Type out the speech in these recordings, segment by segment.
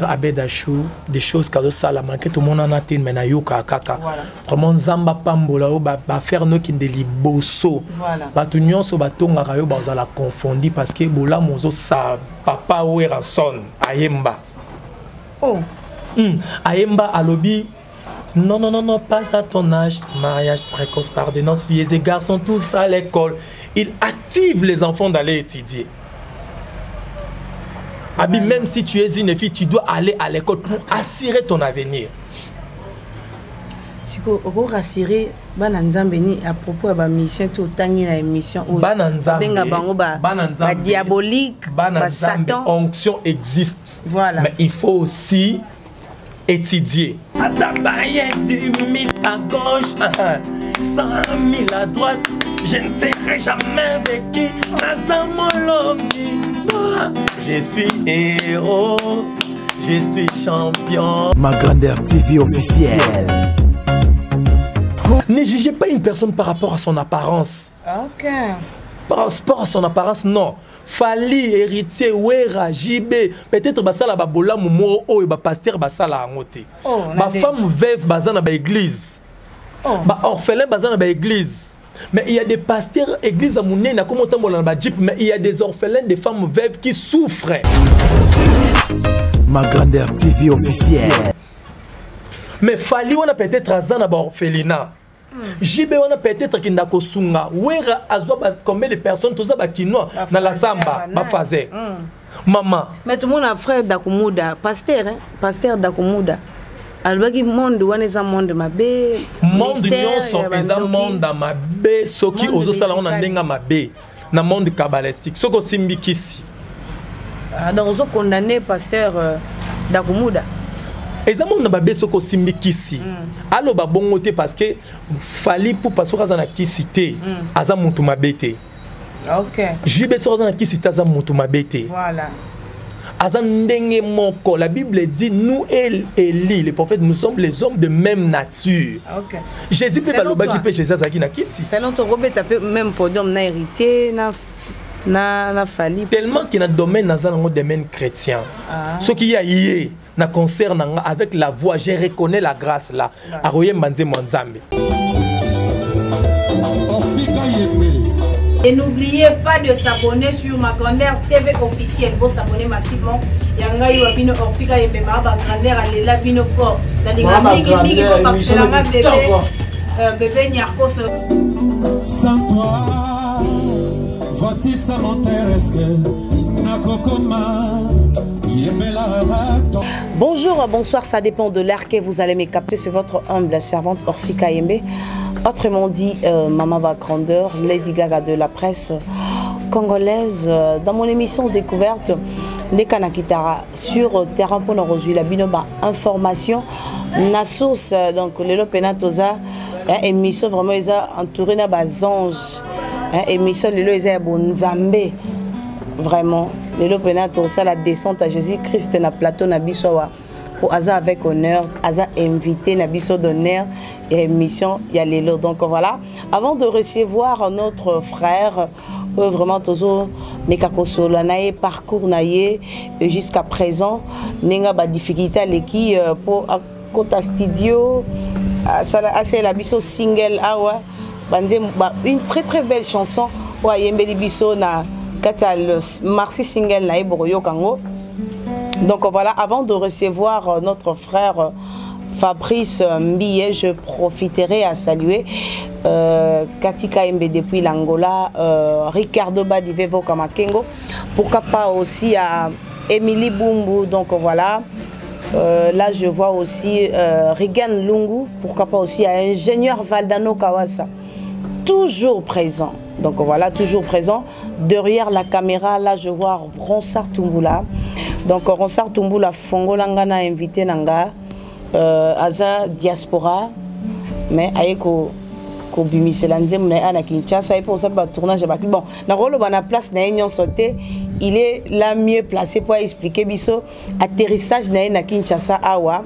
Abedachou, des choses que ça la manqué tout le monde en a été mais na yoka kaka. Vraiment zamba pambola ba faire no ki de liboso. Ba tout nyon so ba tonga kayo ba za la confondre parce que bola mozo sa papa Weranson ayemba. Oh. Ayemba alobi. Non, non, non, non, pas à ton âge. Mariage précoce, pardonnance, filles et garçons, tous à l'école. Il active les enfants d'aller étudier. Abi, même si tu es une fille, tu dois aller à l'école pour assurer ton avenir. Si vous rassurez, à propos de la mission, tout le temps, il y a une mission. Diabolique, Satan. Onction existe. Voilà. Mais il faut aussi étudier. À ta barrière, 10 000 à gauche, 100 000 à droite. Je ne serai jamais vécu je suis héros, je suis champion. Ma grandeur TV officielle. Ne jugez pas une personne par rapport à son apparence. Ok. Par rapport à son apparence, non. Fali, héritier, Wera, JB, peut-être basala babola mumo o ba pasteur basala angote. Ba femme veuve bazana ba église. Ba orphelin bazana ba église. Mais il y a des pasteurs, église à Mouné, mais il y a des orphelins, des femmes veuves qui souffrent. Ma grandeur TV officielle. Mais Fali, on a peut-être un orphelinat. JB, on a peut-être qu'il n'a qu'au sunga. Ouera, combien de personnes, tout ça, kinois, dans la samba, ma faisait. Maman. Mais tout le monde a frère Dakumuda, pasteur, pasteur Dakumuda. Albagi monde wana monde mabe monde nyonso eza monde mabe soki ozo sala ona ndenga mabe na monde kabbalistique soko simbikisi donc ozo condamner pasteur Dakumuda eza monde mabe soko simbikisi allo ba bongo te parce que fali pour passer za na kisité aza muntu mabe te. OK jibe so za na kisité aza muntu mabe te. Voilà. La Bible dit, nous et Élie, les prophètes, nous sommes les hommes de même nature. Okay. Jésus peut pas qui peut Jésus na kisi. Selon toi, Robert tape même podium na héritier na fali. Tellement qu'il y a un domaine dans un domaine chrétien. Ce qui y a hier, na concerne avec la voix, je reconnais la grâce là. Aroye Manze Mwanzambe. Et n'oubliez pas de s'abonner sur ma grandeur TV officielle. Vous s'abonner massivement. Yanga yu abino orfika yembe ma ba grandeur alela bino fort. Dadinga mingi ko bakselanga bébé nyarko se. Sans toi, voici ça m'intéresse na kokoma. Bonjour, bonsoir, ça dépend de l'heure que vous allez me capter. C'est votre humble servante Orfika Yembe. Autrement dit, Maman va grandeur, Lady Gaga de la presse congolaise. Dans mon émission Découverte, des Kanakitara sur terrain pour nous la binoba information, na source, donc le Lopenatoza, émission vraiment entourée de anges, émission le Bonzambe. Vraiment, les Lopenato, ça la descente à Jésus-Christ na plateau na bisowa pour Aza avec honneur, Aza invité na biso d'honneur et émission y a les lots. Donc voilà, avant de recevoir notre frère, vraiment tozo mekakoso lanaye parcours naye jusqu'à présent nenga ba difficulté leki pour kota studio ça c'est la biso single awa bande une très belle chanson wa yembeli biso na Marcy single na Eboroyo Kango. Donc voilà, avant de recevoir notre frère Fabrice Mbiye, je profiterai à saluer Katika Mbe depuis l'Angola, Ricardo Badivevo Kamakengo, pourquoi pas aussi à Émilie Bumbu. Donc voilà, là je vois aussi Regan Lungu, pourquoi pas aussi à ingénieur Valdano Kawasa, toujours présent. Donc voilà, toujours présent. Derrière la caméra, là je vois Ronsard Tumbula. Donc Ronsard Tumbula, Fongolangana invité Nanga, Aza Diaspora, mais Aeko Kobimisselandze, Muna Kinshasa, et pour ça, tournage à bon, na rôle na place na union sauté, il est là mieux placé pour expliquer biso atterrissage na Kinshasa Awa.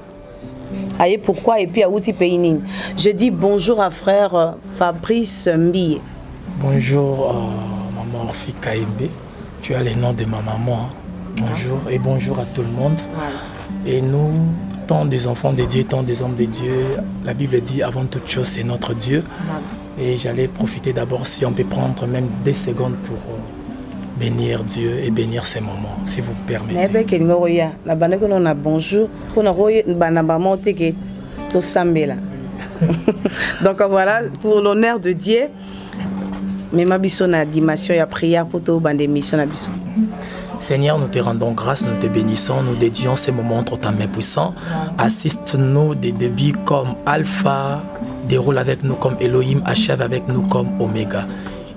Aye pourquoi et puis à outil pays. Je dis bonjour à frère Fabrice Mbiye. Bonjour maman Orfika Yembe, tu as les noms de ma maman. Bonjour et bonjour à tout le monde. Et nous, tant des enfants de Dieu, tant des hommes de Dieu, la Bible dit avant toute chose, c'est notre Dieu. Et j'allais profiter d'abord, si on peut prendre même des secondes pour bénir Dieu et bénir ces moments, si vous me permettez. Bonjour. Donc voilà, pour l'honneur de Dieu, mais ma bisson a dimension et prière pour tout bande mission à bisson. Seigneur, nous te rendons grâce, nous te bénissons, nous dédions ces moments entre ta main puissante. Assiste-nous des débuts comme Alpha, déroule avec nous comme Elohim, achève avec nous comme Oméga.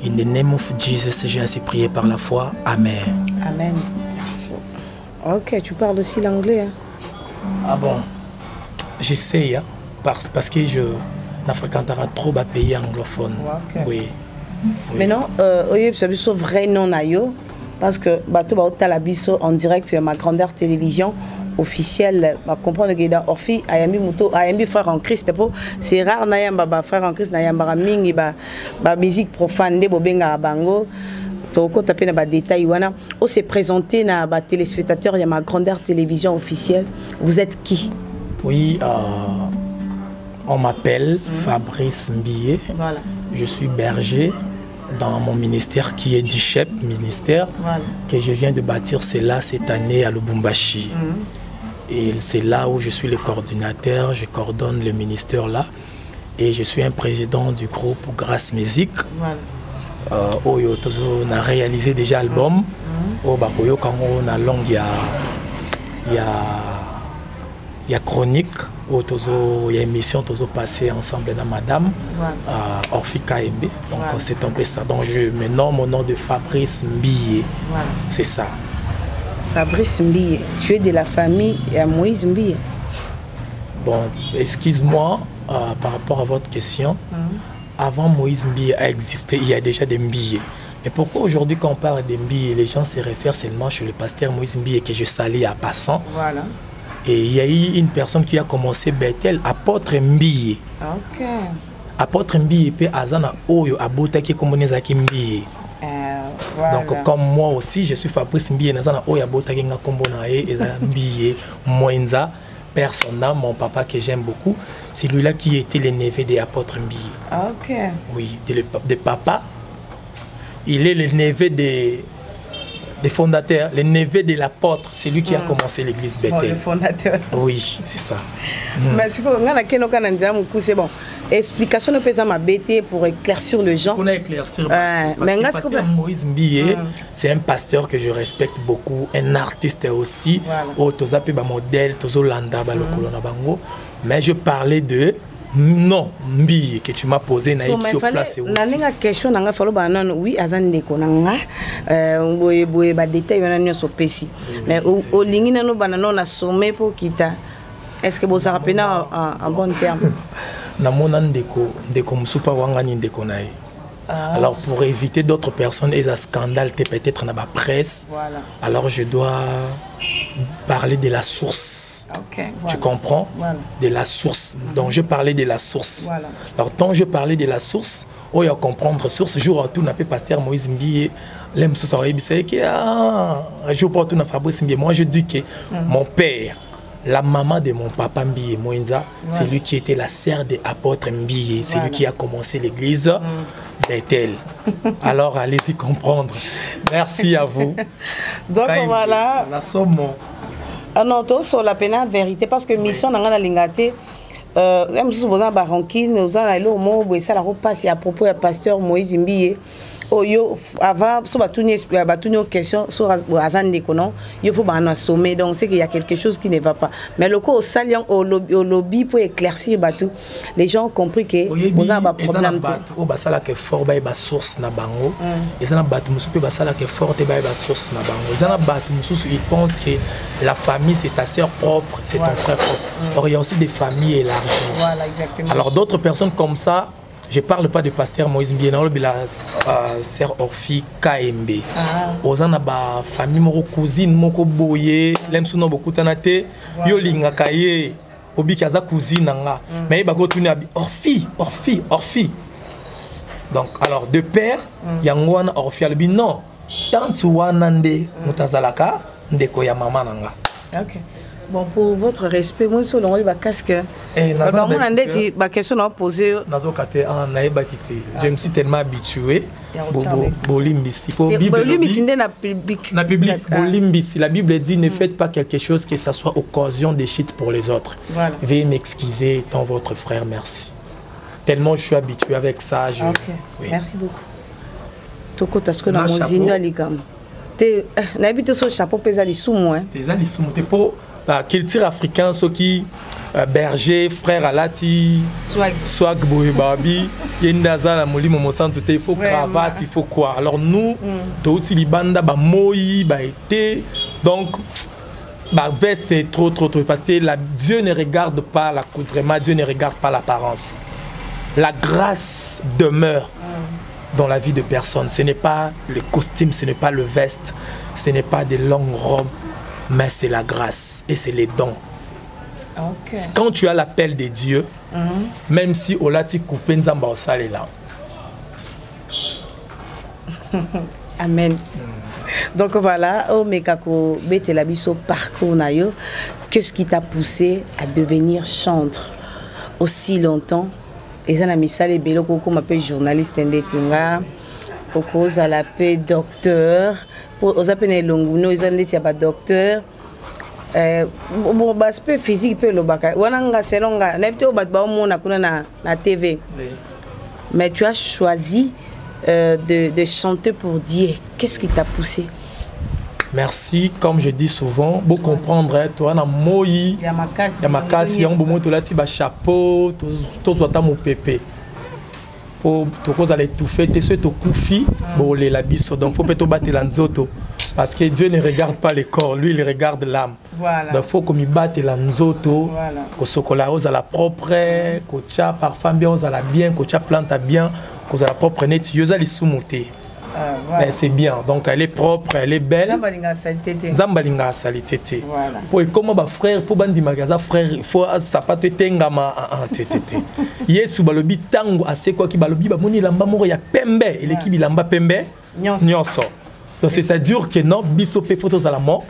In the name of Jesus, j'ai ainsi prié par la foi. Amen. Amen. Merci. Ok, tu parles aussi l'anglais. Hein? Ah bon? J'essaie, hein? Parce que je n'africanterai trop de pays anglophones. Okay. Oui. Maintenant, c'est vrai non ayo. Parce que bateau talabiso en direct sur ma grandeur télévision officielle, va comprendre que dans Orphi ayambi muto ayambi frère en Christ, c'est rare nayamba ba frère en Christ nayamba mingi ba musique profane de bobenga bango toko tapé na ba détail wana on s'est présenté na ba téléspectateur ya ma grandeur télévision officielle. Vous êtes qui? Oui, on m'appelle Fabrice Mbiye. Voilà. Je suis berger dans mon ministère qui est DICHEP, ministère que je viens de bâtir, c'est là cette année à Lubumbashi. Et c'est là où je suis le coordinateur, je coordonne le ministère là. Et je suis un président du groupe Grâce Musique. On a réalisé déjà l'album. On a longue, il y a chronique. Il y a une émission passée ensemble dans Madame Orphi KMB. Donc c'est un peu ça. Donc je me nomme au nom de Fabrice Mbiye. C'est ça. Fabrice Mbiye, tu es de la famille à Moïse Mbiye. Bon, excuse-moi par rapport à votre question. Avant Moïse Mbiye a existé, il y a déjà des Mbiye. Mais pourquoi aujourd'hui quand on parle de Mbiye, les gens se réfèrent seulement sur le pasteur Moïse Mbiye que je salue à passant. Voilà. Et il y a eu une personne qui a commencé Bethel, apôtre Mbiye. Ok. Apôtre Mbiye, puis Azana Oyo, Abota qui est comme Nezaki Mbiye. Donc comme moi aussi, je suis Fabrice Mbiye, Nazana Oyo, Abota qui est comme Mbiye, Moenza, personne, mon papa que j'aime beaucoup, c'est lui-là qui était le neveu de l'apôtre Mbiye. Ok. Oui, de papa. Il est le neveu des fondateurs, le neveu de l'apôtre, c'est lui qui a commencé l'église Bethel. Le fondateur. Oui, c'est ça. Mais c'est bon. Explication ne peut pas m'abaiter pour éclaircir le gens. Pour éclaircir. Mais pasteur Moïse Mbiye, c'est un pasteur que je respecte beaucoup, un artiste aussi. Modèle, mais je parlais de non Mbiye que tu m'as posé na sur place aussi. Na question nanga falo ba nan oui azande ko nanga boye ba détail wana nyoso pesi. Mais au lingi nano banano na sommet pour kita. Est-ce que vous rappelez en bon terme? Na mona ndeko musupa wanga ni ndeko nae. Alors pour éviter d'autres personnes et un scandale peut-être dans la presse. Voilà. Alors je dois parler de la source. Okay, voilà. Tu comprends? Voilà. De la source. Donc je parlais de la source. Voilà. Alors tant je parlais de la source, on va comprendre source. Jour à tout n'a pas pasteur Moïse Mbiye. L'aime sous sa c'est que un jour pour tout n'a Fabrice Mbiye. Moi je dis que mon père, la maman de mon papa Mbiye Moenza, c'est lui qui était la sœur de l'apôtre Mbiye. C'est lui qui a commencé l'église Bethel. Alors allez-y comprendre. Merci à vous. Donc voilà. La somme. Ah non, tout sur la peine vérité parce que mission dans la lingate. Même si vous avez baranki, nous allons au mot où ça la repasse à propos du pasteur Moïse Mbiye. Yo avant so batuni question sur azande kono il faut ba sommet donc c'est qu'il y a quelque chose qui ne va pas mais le coup au salion au lobby pour éclaircir batou les gens ont compris que vous avez un problème au basala que fort ba source na bango ezana batu musupe basala que forte ba source na bango ezana batu mususu ils pensent que la famille c'est ta sœur propre c'est ton frère propre or il y a aussi des familles élargies. Voilà exactement. Alors d'autres personnes comme ça. Je ne parle pas de pasteur Moïse Mbiye, mais la sœur Orphi KMB. Aux ana ba famille moko cousine moko boye, l'aime sous beaucoup tanate, yo linga kaye, obi kaza cousine nga. Mais il va continuer à Orphi. Donc alors de père, yangwana Orphi albi non. Tant wana nde mutazalaka ndeko ya mama nanga. OK. Bon, pour votre respect, moi, sur le casque. Ma question à poser. Je me suis tellement habitué. La Bible dit ne faites pas quelque chose que ça soit occasion de chute pour les autres. Voilà. Veuillez m'excuser étant votre frère, merci. Tellement je suis habitué avec ça. Oui. Merci beaucoup. Toko tasko na mozinyo alikam. Te n'habite sur chapeau pesali sous moi. Pesali sous moi. Pour la culture africaine, ceux qui berger, frère alati, swag boy babi, yendaza la moli momo santo il faut cravate, il faut quoi. Alors nous, tout li banda ba moi ba été donc ma veste est trop parce que Dieu ne regarde pas l'accoutrement, Dieu ne regarde pas l'apparence. La grâce demeure dans la vie de personne. Ce n'est pas le costume, ce n'est pas le veste, ce n'est pas des longues robes, mais c'est la grâce et c'est les dons. Okay. Quand tu as l'appel de Dieu, même si Olati coupé nzamba osale là. Amen. Donc voilà, Omekako Betelabiso parcours nayo, qu'est-ce qui t'a poussé à devenir chanteur aussi longtemps? Et ça n'a mis ça les bélo koko m'appelle journaliste ndetinga, koko za la paix docteur, pour aux appels longuno ils ont dit y a pas docteur. Bon aspect physique peut le baka. Wananga selonga, n'habite au batba mon na TV. Mais tu as choisi de chanter pour Dieu. Qu'est-ce qui t'a poussé? Merci, comme je dis souvent, pour comprendre, toi, na moi, yamakasi, on peut là ti ba chapeau, tous wata mon pépé. Pour tous aller tout faire, tu sais, tu koufi, bon les labiso, donc faut peut-être battre l'anzoto, parce que Dieu ne regarde pas le corps, lui il regarde l'âme. Voilà. Donc faut qu'on y batte l'anzoto, que ce qu'on la rose à la propre, que tu parfum bien, à la bien, que tu plante bien, que la propre net, yosa li sumuté. Voilà. C'est bien, donc elle est propre, elle est belle. Zambalinga salité. Zambalinga salité. Voilà. Pour comment bah frère, pour bandi magasin frère, il faut ça pas te tengama en tété. Yesu balobi tango assez quoi qui balobi ba moni lamba moro ya pembe et l'équipe lamba pembe nyonso. Donc c'est-à-dire que non biso pe photos à la mort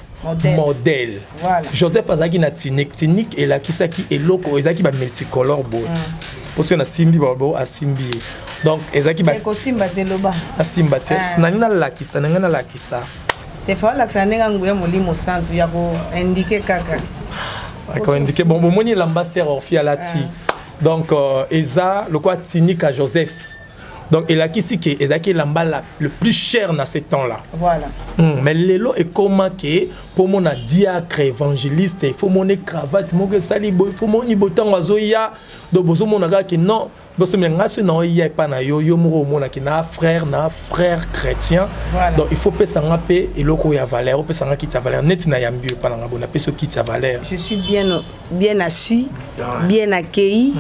modèle. Voilà. Joseph Azaki na tunique et la kisaki et loko ezaki ba multicolore beau. Parce que na simbi babo a simbi. Donc ezaki ba ko simba de loba. A simba te. Nanga la kisa, nanga la kisa. Te fa la kisa nenga nguya molimo santu ya ko indiquer kaka. Ko indiquer bon moni l'ambassadeur Orphia Lati. Donc eza le quoi tunique à Joseph. Donc il a qui que ezaki lamba le plus cher dans ces temps-là. Voilà. Mais lelo est comment que pour mon diacre évangéliste, il faut mon cravate, mon que sali boy, il faut mon ibotan wazoya, donc bozo mon aga que non, bozo mengaso non il y a pas na yo moro mon ki na frère chrétien. Voilà. Donc il faut payer ça ngapé et loko ya valeur, payer ça ngaki ta valeur net na yambi pas na ngabona payer ce qui ta valeur. Je suis bien assis, bien accueilli.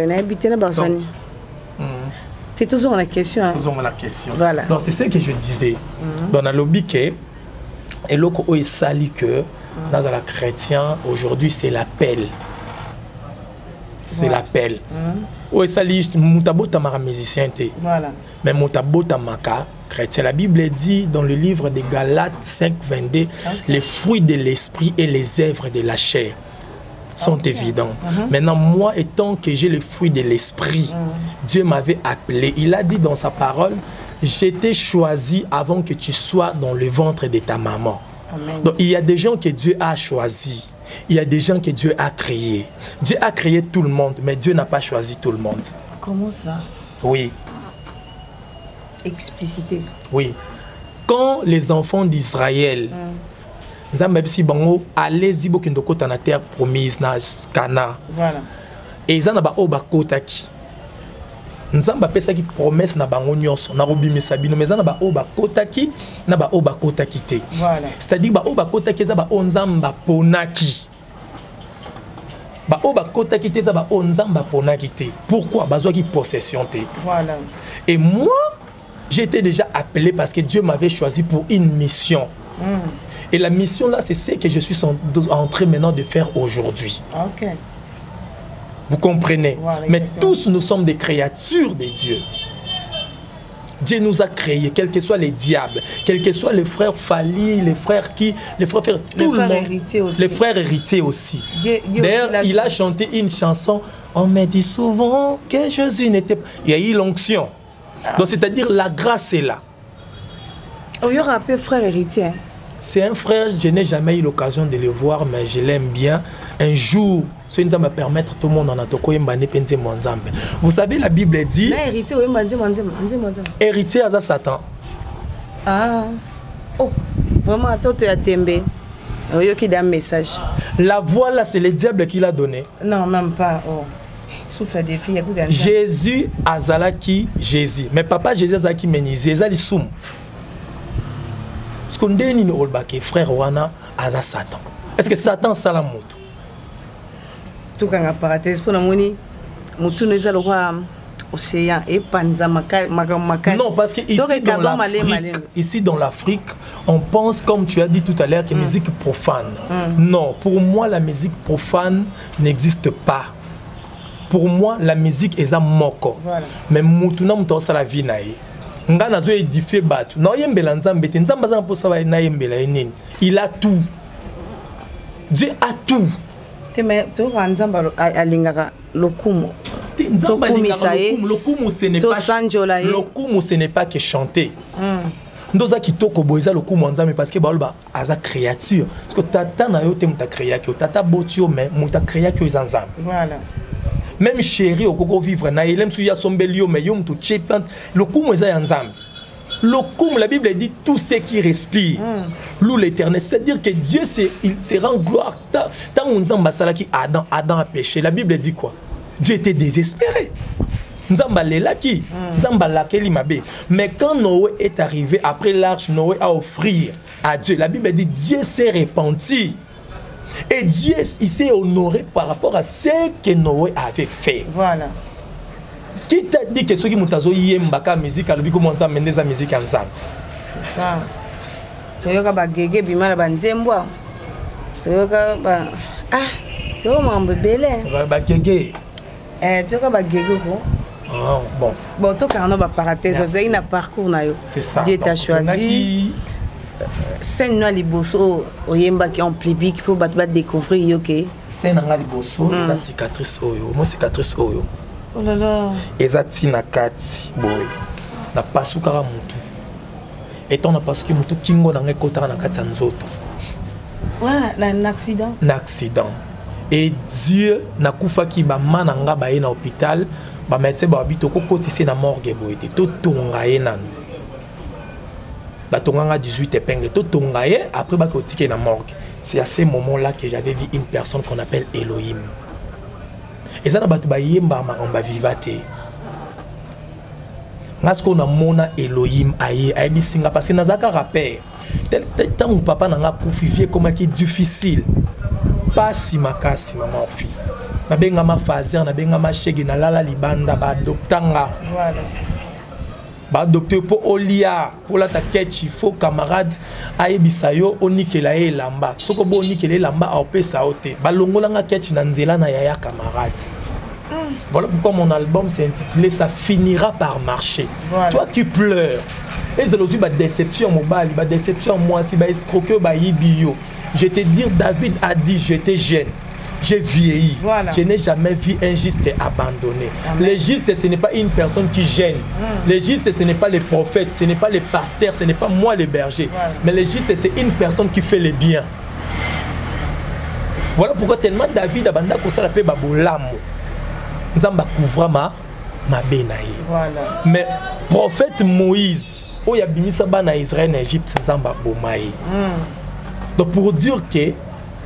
Na habité na Barsani. C'est toujours la question. Hein? Toujours la question. Voilà. Donc c'est ce que je disais. Dans la lobby que et loko o sali que dans la chrétien aujourd'hui c'est l'appel. C'est l'appel. O sali mutabota mara musicien té. Voilà. Mais mutabota maka chrétien. La Bible dit dans le livre de Galates 5:22 les fruits de l'esprit et les œuvres de la chair sont évidents. Maintenant, moi, étant que j'ai le fruit de l'esprit, Dieu m'avait appelé. Il a dit dans sa parole, j'étais choisi avant que tu sois dans le ventre de ta maman. Amen. Donc, il y a des gens que Dieu a choisis. Il y a des gens que Dieu a créés. Dieu a créé tout le monde, mais Dieu n'a pas choisi tout le monde. Comment ça? Oui. Explicité. Oui. Quand les enfants d'Israël Nzambe bango allez-y bokendo kota na terre promise na Cana. Voilà. Et ils en a ba oba kotaki. Nzambe pesa ki promesse na bango nyonso na robimisa bino mais en a ba oba kotaki na ba oba kotaki te. Voilà. C'est-à-dire ba oba kotaki za ba onzamba ponaki. Ba oba kotaki te za ba onzamba ponaki te. Pourquoi bazwa ki possession te. Voilà. Et moi j'étais déjà appelé parce que Dieu m'avait choisi pour une mission. Et la mission là, c'est ce que je suis en train maintenant de faire aujourd'hui. Okay. Vous comprenez? Voilà, mais tous nous sommes des créatures de Dieu. Dieu nous a créés, quels que soient les diables, quels que soient les frères Fali, les frères tout le monde, les frères héritiers aussi. D'ailleurs, il a chanté une chanson, on me dit souvent que Jésus n'était pas... Il y a eu l'onction. Donc c'est-à-dire la grâce est là. Il y aura un peu frère héritier. C'est un frère, je n'ai jamais eu l'occasion de le voir, mais je l'aime bien. Un jour, ce qui va permettre tout le monde en attendant. Vous savez, la Bible dit... Héritier à Satan. Ah. Oh, vraiment, toi, tu as tombé. Il y a un message. La voix là, c'est le diable qui l'a donné. Non, même pas. Oh. Souffle des filles. Jésus azalaki Jésus. Mais papa Jésus azalaki menisi. Ezali soum. Parce qu'on dit que frère Wana a Satan. Est-ce que Satan c'est la moto? Tout quand on parle pour nous moni, mutu nous allons voir océan et panza makai. Non, parce que ici dans l'Afrique, on pense comme tu as dit tout à l'heure que musique profane. Non, pour moi la musique profane n'existe pas. Pour moi la musique est un moko. Mais mutu na mutu ça la vie naïe. Nga nazo édifier batu. Non yembela nzambe te nzamba za mposa ba na yembela nini. Il a tout. Dieu a tout. Te mais to nzamba alingaka lokumu. Nzamba alingaka lokumu ce n'est pas lokumu ce n'est pas que chanter. Ndoza kitoko boza lokumu nzambe parce que ba aza créature. Parce que tata na yo te muta créa que tata botio mais muta créa que nzambe. Voilà. Même chéri au coco vivre na ilem suya sombelio mais yom to cheplant le coup eza yanzam le coup la Bible dit tout ce qui respire loue l'Éternel, c'est-à-dire que Dieu il se rend gloire tant nzamba salaki Adam a péché. La Bible dit quoi? Dieu était désespéré. Nzamba lelaki nzamba lakeli mabe. Mais quand Noé est arrivé après l'arche, Noé a offert à Dieu. La Bible dit Dieu s'est repenti. Et Dieu, il s'est honoré par rapport à ce que Noé avait fait. Voilà. Qui t'a dit que ceux qui m'ont dit que la musique, alors comment on amène la musique ensemble? C'est ça. Tu as ba gege bima ba nzembo. Tu as ba tu as mon bébé là. Ba gege. Tu as ba gege ko. Ah bon. Bon, toi quand on va parathèse, c'est un parcours na yo. C'est ça. Dieu t'a choisi. C'est nous les bossos au yemba qui ont public pour découvrir yoke. C'est nous les bossos, la cicatrice oyo, moi cicatrice oyo. Oh là là. Ezati na kati boy. Na pasuka mutu. Et on a pasuki mutu kingo na ngekota na kati nzoto. Ouais, un accident. Un accident. Et Dieu na kufa ki ba mananga ba na hôpital, ba médecin ba bitoko kotisi na morgue boy te to tonga enano. Batonganga 18 épingles, tout tongaye, après bah na morgue. C'est à ce moment-là que j'avais vu une personne qu'on appelle Elohim. Et ça n'a pas été yemba maramba vivate. Parce qu'on a mona Elohim aïe bisinga parce que nazaka rappel. Tant mon papa n'a pas confié comment qui difficile. Pas si makasi maman fille. Na benga ma fazer, na benga ma chegi na lala libanda ba doctanga. Voilà. Bah docteur pour Olia pour la taquette il faut camarade ayebisayo onikela e lamba soko bo onikela lamba a opesa ote balongola nga ketch na nzela na yaya camarade. Voilà pourquoi mon album s'est intitulé Ça finira par marcher. Voilà. Toi qui pleures et c'est aussi ba déception mobile ba déception moi si ba escroquer ba yibio. Je te dire David a dit j'étais jeune. J'ai vieilli. Voilà. Je n'ai jamais vu un juste abandonné. Amen. Le juste, ce n'est pas une personne qui gêne. Le juste, ce n'est pas les prophètes, ce n'est pas les pasteurs, ce n'est pas moi les bergers. Voilà. Mais le juste, c'est une personne qui fait le bien. Voilà pourquoi tellement David abanda kosala pe babolamo. Nzamba couvra ma benaï. Voilà. Mais prophète Moïse, oh yabimisa bana Israël en Égypte, nzamba bomaï. Donc pour dire que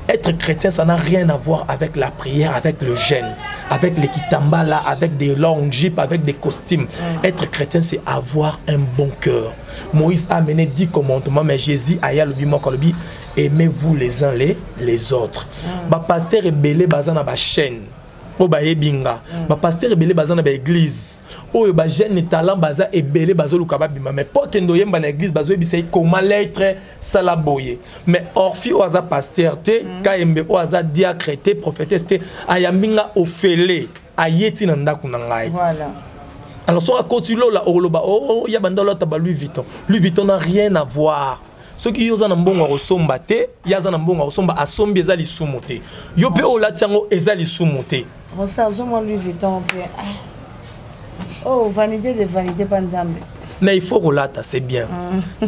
être chrétien, ça n'a rien à voir avec la prière, avec le jeûne, avec les kitambala, avec des longues jupes, avec des costumes. Être chrétien, c'est avoir un bon cœur. Moïse a amené 10 commandements, mais Jésus a dit aimez-vous les uns les autres. Ba pasteur est belé bazan na ba chaîne. O ba yebinga. Ba pasteur est belé bazan na ba église. O ba jeune talent baza est belé bazo lukaba bima. Mais pour kendo yemba na église bazo bisay comment l'être salaboye. Mais orfi o aza pasteur te, kaembe o aza diacre te, prophètesse te, ayambinga ofele ayeti na ndaku na ngai. Voilà. Alors, soit à Kotilo, là, oh, il y a Louis Vuitton. Louis Vuitton n'a rien à voir. Ceux qui ont un bon ressemble, il y a un bon ressemble à sombi ezali soumoté. Yo pe o la tiango ezali soumoté. On ça Louis Vuitton. Oh, vanité de vanité panzambe. Mais il faut relata, c'est bien.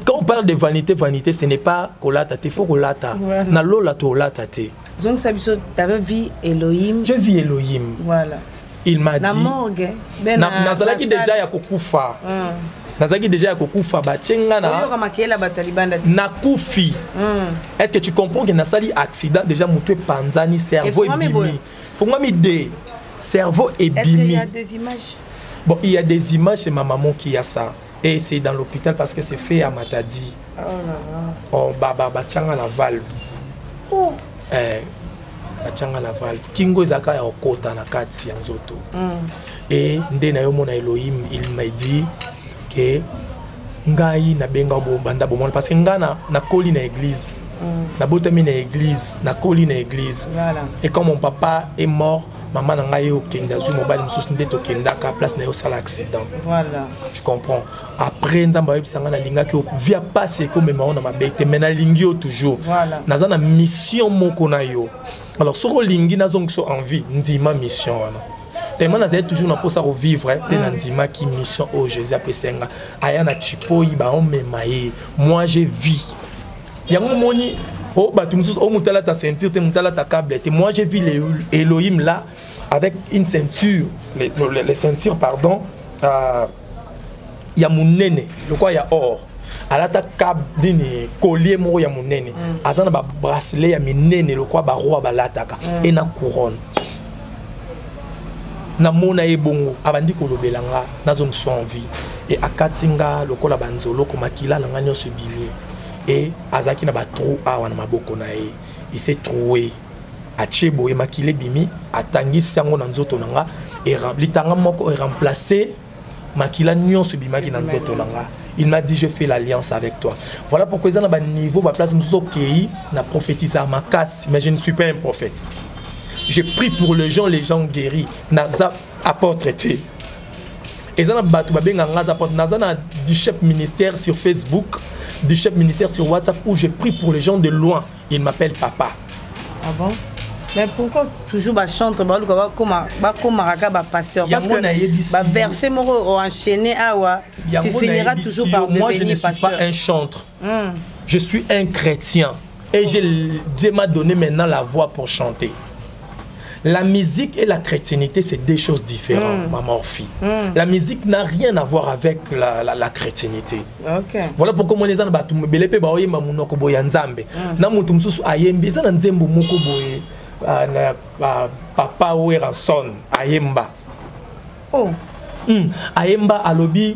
Quand on parle de vanité, ce n'est pas relata, il faut relata. Na lola to relata te. Donc ça tu avais vu Elohim. Je vis Elohim. Voilà. Il m'a dit. Na morgue. Na zalaki déjà ya kokufa. Nazaki déjà ya kokufa ba chenga na. Oyo kamakela batalibanda. Na kufi. Est-ce que tu comprends que na sali accident déjà mutu panzani cerveau ebimi. Faut moi m'aider. Cerveau ebimi. Est-ce qu'il y a des images? Bon, il y a des images, c'est ma maman qui a ça. Et c'est dans l'hôpital parce que c'est fait à Matadi. Oh là là. Oh, bachanga la valve. Oh. Bachanga la valve. Kingo zaka ya okota na kati ya nzoto. Et nde na yo mona Elohim, il m'a dit que ngai na benga bo banda bo parce que ngana na koli na église. Na botami na église, na koli na église. Voilà. Et quand mon papa est mort, maman n'a pas eu kenda zu mobile mususunde to kenda ka place na yo sala accident. Voilà. Tu comprends. Après nzamba yebisanga na linga ki via passer comme maman na mabete mais na lingi toujours. Voilà. Naza na mission moko na yo. Alors soko lingi na zongo envie ndima mission wana. Tellement naza toujours na posa revivre te na ndima ki mission au Jésus apesenga aya na chipo iba on memaye. Moi je vis. Yango moni oh batumsus oh mutala ta ceinture te mutala ta câble te moi j'ai vu Elohim là avec une ceinture les ceintures pardon ya munene le quoi ya or ala ta câble dini collier mo ya munene azana ba bracelet ya minene le quoi ba roi balataka et na couronne na mona ebongo abandi ko lobelanga nazo so envie et akatinga le kola banzolo ko makila langa nyoso bimi. Et Azaki n'a pas trop à maboko na e. Il s'est troué à Chebo et makile bimi à Tangi Sango Nanzoto Nanga et litanga moko est remplacé makila nyon ce bimaki Nanzoto Nanga. Il m'a dit je fais l'alliance avec toi. Voilà pourquoi ils ont un niveau ma place Moussokei n'a prophétisé à ma casse mais je ne suis pas un prophète. Je prie pour les gens guéris. Naza apôtre été. Et ça n'a pas du chef ministère sur Facebook, du chef ministère sur WhatsApp où je prie pour les gens de loin. Il m'appelle papa. Ah bon? Mais pourquoi toujours chante comme pasteur? Parce que verset enchaîné tu finiras toujours par devenir pasteur. Moi je ne suis pas un chantre. Je suis un chrétien. Et Dieu m'a donné maintenant la voix pour chanter. La musique et la chrétienté, c'est deux choses différentes, maman Orphi. La musique n'a rien à voir avec la chrétienté. Okay. Voilà pourquoi moi les gens battu belepe ba oyemba munoko boya nzambe. Na mutu mususu ayembe za na nzembo moko boye na papa Weranson ayemba. Oh. Ayemba alobi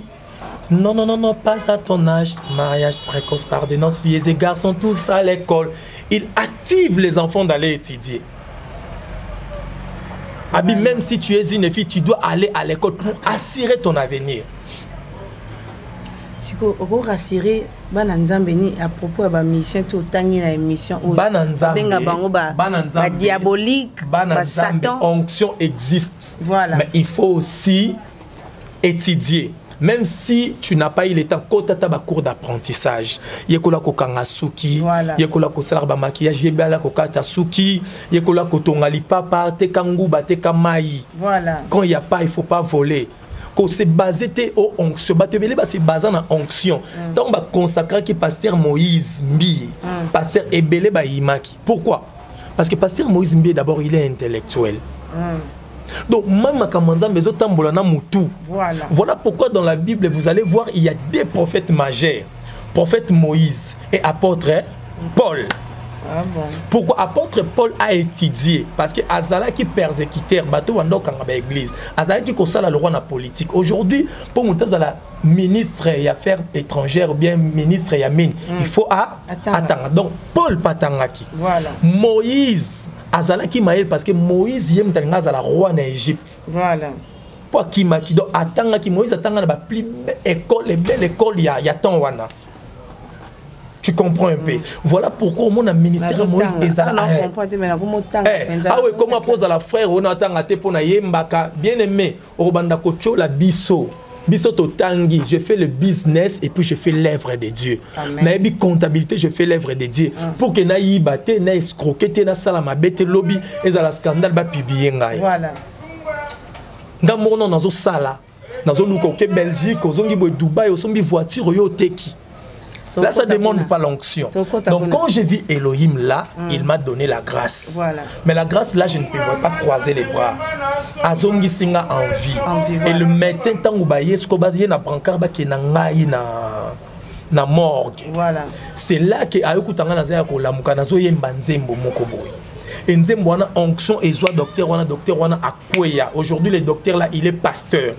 non, non, non, non, pas à ton âge. Mariage précoce par des noces, filles et garçons, tous à l'école. Il active les enfants d'aller étudier. Abi, même si tu es une fille, tu dois aller à l'école pour assurer ton avenir. Si vous rassurez, à propos de la mission, tout le temps, il y a une mission. Diabolique, Satan. Onction existe. Voilà. Mais il faut aussi étudier. Même si tu n'as pas eu le temps, quand tu as un cours d'apprentissage, il y a ko kangasuki, il y a ko salarba maquillage, il y a ko katasuki, il y a ko tongali papa, te kanguba, te kamai. Voilà. Quand il n'y a pas, il ne faut pas voler. Quand c'est basé au onction, c'est basé en onction. Donc, on va consacrer que pasteur Moïse Mbi, pasteur Ebele Baïmaki. Pourquoi? Parce que pasteur Moïse Mbi, d'abord, il est intellectuel. Donc, voilà pourquoi dans la Bible, vous allez voir, il y a des prophètes majeurs. Prophète Moïse et apôtre Paul. Ah bon. Pourquoi apôtre Paul a étudié? Parce que Azala qui persécutait bateau wando kanga église. Azala qui kosala le roi na politique. Aujourd'hui, pour monter la ministre des Affaires étrangères ou bien ministre Yamine, il faut attendre. Donc Paul patangaki. Voilà. Moïse Azala qui maël parce que Moïse yem tanga la roi en Égypte. Voilà. Pour qui maki donc attangaki Moïse attanga na plus école les belles écoles ya tant wana. Tu comprends un peu. Voilà pourquoi on a ministère Moïse et ça. Ah oui, comment pose à la frère on attend à te pour na yembaka bien aimé au banda kocho la biso Bisoto tangi, je fais le business et puis je fais l'œuvre de Dieu. Naebi comptabilité, je fais l'œuvre de Dieu. Pour que na yibate, na escroquete, na salama bete lobby, et à la scandale ba publier ngai. Voilà. Ngamono nazo sala, nazo luko ke Belgique, ozongi bo Dubaï, ozombi voiture yo teki. Là, ça ne demande pas l'onction. Donc, quand j'ai vu Elohim là, il m'a donné la grâce. Voilà. Mais la grâce là, je ne peux pas croiser les bras. Azongi singa en vie. Et le médecin, tant que baye, ce qu'on base, il y a un brancard qui est na morgue. Voilà. C'est là que Ayoku Tanga Nazaya Kolamuka Nazo Yemba Nzembo Mokoboy. Et Nzembo wana onction et soit docteur wana akweya. Aujourd'hui, le docteur là, il est pasteur.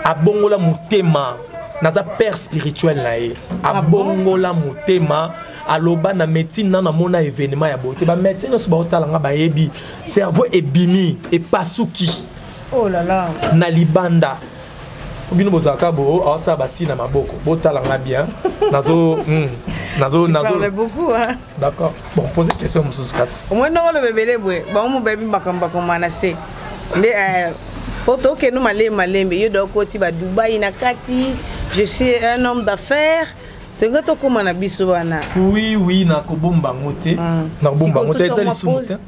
Abongola Mutema. Naza père spirituel là a bongola motema aloba na médecine na mona événement ya beauté ba médecine so ba otalanga ba yebi cerveau ebimi et pasuki oh là là na libanda obino bozaka bo asa basi na maboko botalanga bien nazo parle beaucoup hein d'accord bon poser question musukas au moins non le bébé bwe ba mo baby bakamba ko manase Poto que nous malembe yo do koti ba Dubaï na kati je suis un homme d'affaires tenga to ko mana biso wana oui na ko bomba ngote na bomba ngote ezali sumuta